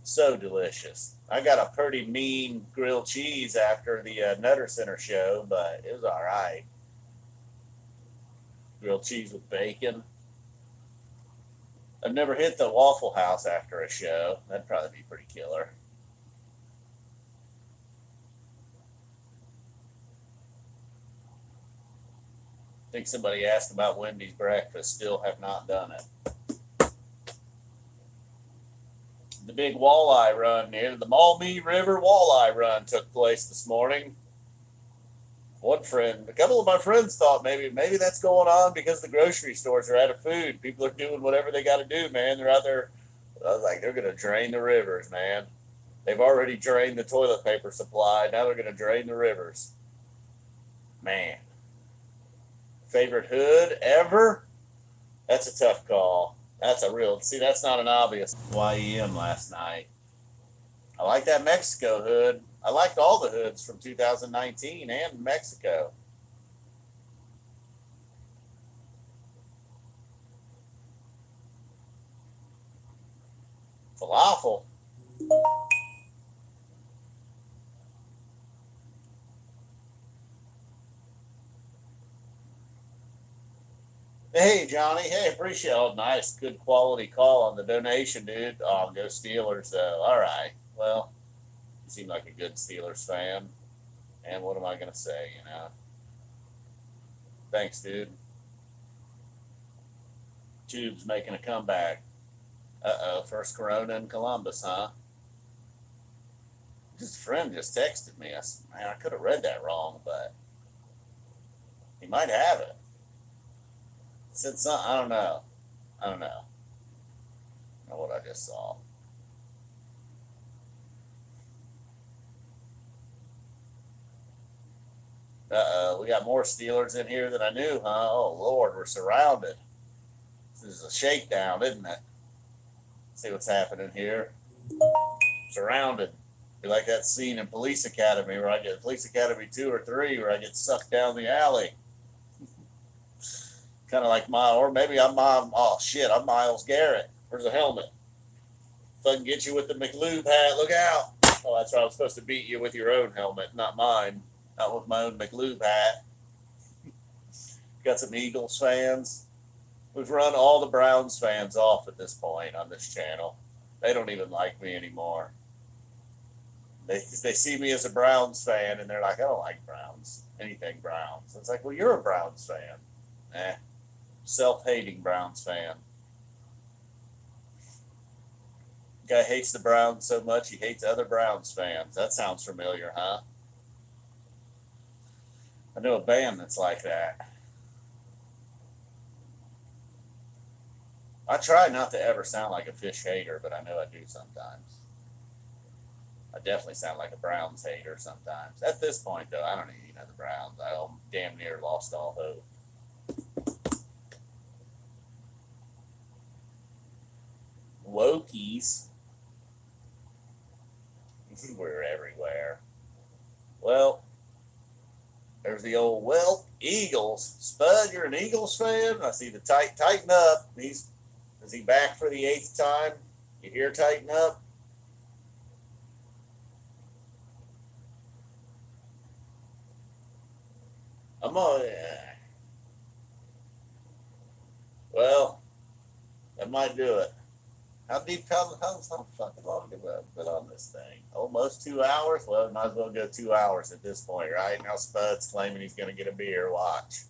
So delicious. I got a pretty mean grilled cheese after the Nutter Center show, but it was all right. Grilled cheese with bacon. I've never hit the Waffle House after a show. That'd probably be pretty killer. I think somebody asked about Wendy's breakfast. Still have not done it. The big walleye run near the Maumee River walleye run took place this morning. A couple of my friends thought maybe that's going on because the grocery stores are out of food. People are doing whatever they got to do, man. They're out there. I was like, they're going to drain the rivers, man. They've already drained the toilet paper supply. Now they're going to drain the rivers. Man. Favorite hood ever? That's a tough call. That's not an obvious YEM last night. I like that Mexico hood. I liked all the hoods from 2019 and Mexico. Falafel. Hey, Johnny. Hey, appreciate it. Oh, nice. Good quality call on the donation, dude. Oh, go Steelers, though. All right. Well, you seem like a good Steelers fan. And what am I going to say? Thanks, dude. Tube's making a comeback. Uh-oh, first Corona in Columbus, huh? His friend just texted me. Man, I could have read that wrong, but he might have it. Said something. I don't know. I don't know what I just saw. Uh-oh, we got more Steelers in here than I knew, huh? Oh, Lord, we're surrounded. This is a shakedown, isn't it? See what's happening here. Surrounded. Be like that scene in Police Academy where I get Police Academy 2 or 3 where I get sucked down the alley. Kind of like or maybe I'm Miles Garrett. Where's the helmet? If I can get you with the McLube hat, look out. Oh, that's right. I'm supposed to beat you with your own helmet, not mine. Not with my own McLube hat. Got some Eagles fans. We've run all the Browns fans off at this point on this channel. They don't even like me anymore. They see me as a Browns fan, and they're like, I don't like Browns. Anything Browns. It's like, well, you're a Browns fan. Self-hating Browns fan. Guy hates the Browns so much he hates other Browns fans. That sounds familiar, huh? I know a band that's like that. I try not to ever sound like a Phish hater, but I know I do sometimes. I definitely sound like a Browns hater sometimes. At this point, though, I don't need the Browns. I damn near lost all hope. Wokies. We're everywhere. Well, there's the old, Eagles. Spud, you're an Eagles fan? I see the tighten up. Is he back for the 8th time? You hear tighten up? I'm on. Well, that might do it. How fucking long have I been on this thing? Almost 2 hours? Well, might as well go 2 hours at this point, right? Now Spud's claiming he's going to get a beer. Watch.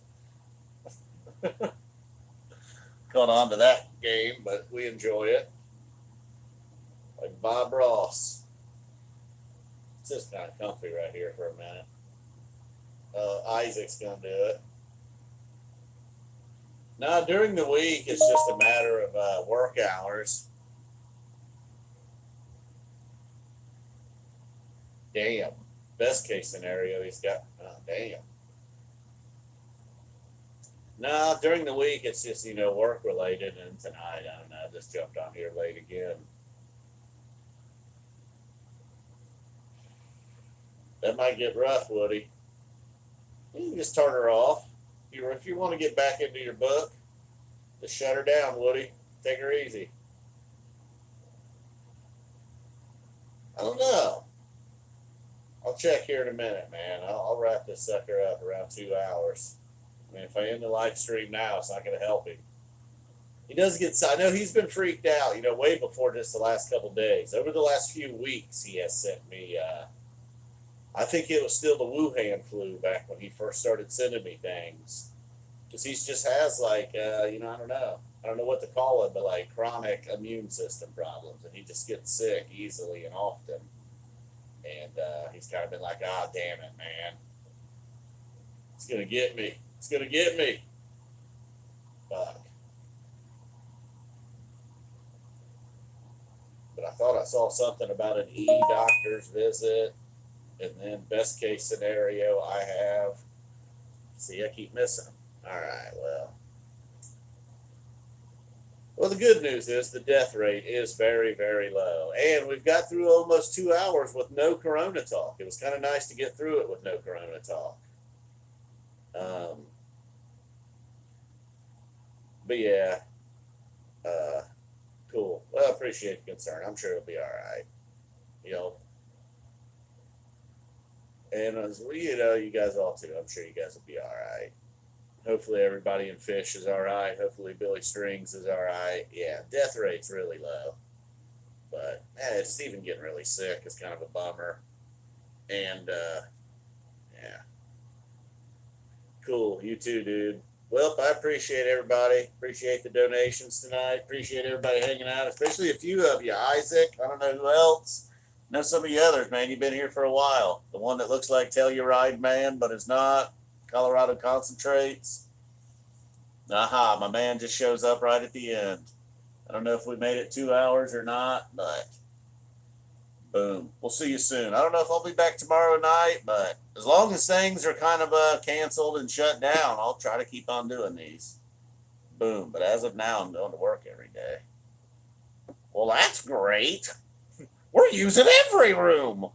Going on to that game, but we enjoy it. like Bob Ross. It's just kind of comfy right here for a minute. Isaac's gonna do it. Now during the week, it's just a matter of work hours. Damn. Best case scenario, he's got. Oh, damn. No, during the week, it's just, work related. And tonight, I don't know, I just jumped on here late again. That might get rough, Woody. You can just turn her off. If you want to get back into your book, just shut her down, Woody. Take her easy. I don't know. I'll check here in a minute, man. I'll wrap this sucker up around 2 hours. I mean, if I end the live stream now, it's not going to help him. He does get. I know he's been freaked out. Way before just the last couple days. Over the last few weeks, he has sent me. I think it was still the Wuhan flu back when he first started sending me things. Because he just has I don't know. I don't know what to call it, but chronic immune system problems, and he just gets sick easily and often. And he's kind of been like, ah, damn it, man. It's going to get me. It's going to get me. Fuck. But I thought I saw something about an doctor's visit. And then best case scenario, I have. See, I keep missing them. All right, well, the good news is the death rate is very, very low. And we've got through almost 2 hours with no corona talk. It was kind of nice to get through it with no corona talk. But yeah, cool. Well, I appreciate the concern. I'm sure it'll be all right. And as you guys all too. I'm sure you guys will be all right. Hopefully everybody in Phish is all right. Hopefully Billy Strings is all right. Yeah, death rate's really low. But, man, it's even getting really sick. It's kind of a bummer. And, yeah. Cool. You too, dude. Well, I appreciate everybody. Appreciate the donations tonight. Appreciate everybody hanging out, especially a few of you. Isaac, I don't know who else. I know some of you others, man. You've been here for a while. The one that looks like Telluride Man, but is not. Colorado Concentrates. Aha, my man just shows up right at the end. I don't know if we made it 2 hours or not, but boom. We'll see you soon. I don't know if I'll be back tomorrow night, but as long as things are kind of canceled and shut down, I'll try to keep on doing these. Boom. But as of now, I'm going to work every day. Well, that's great. We're using every room.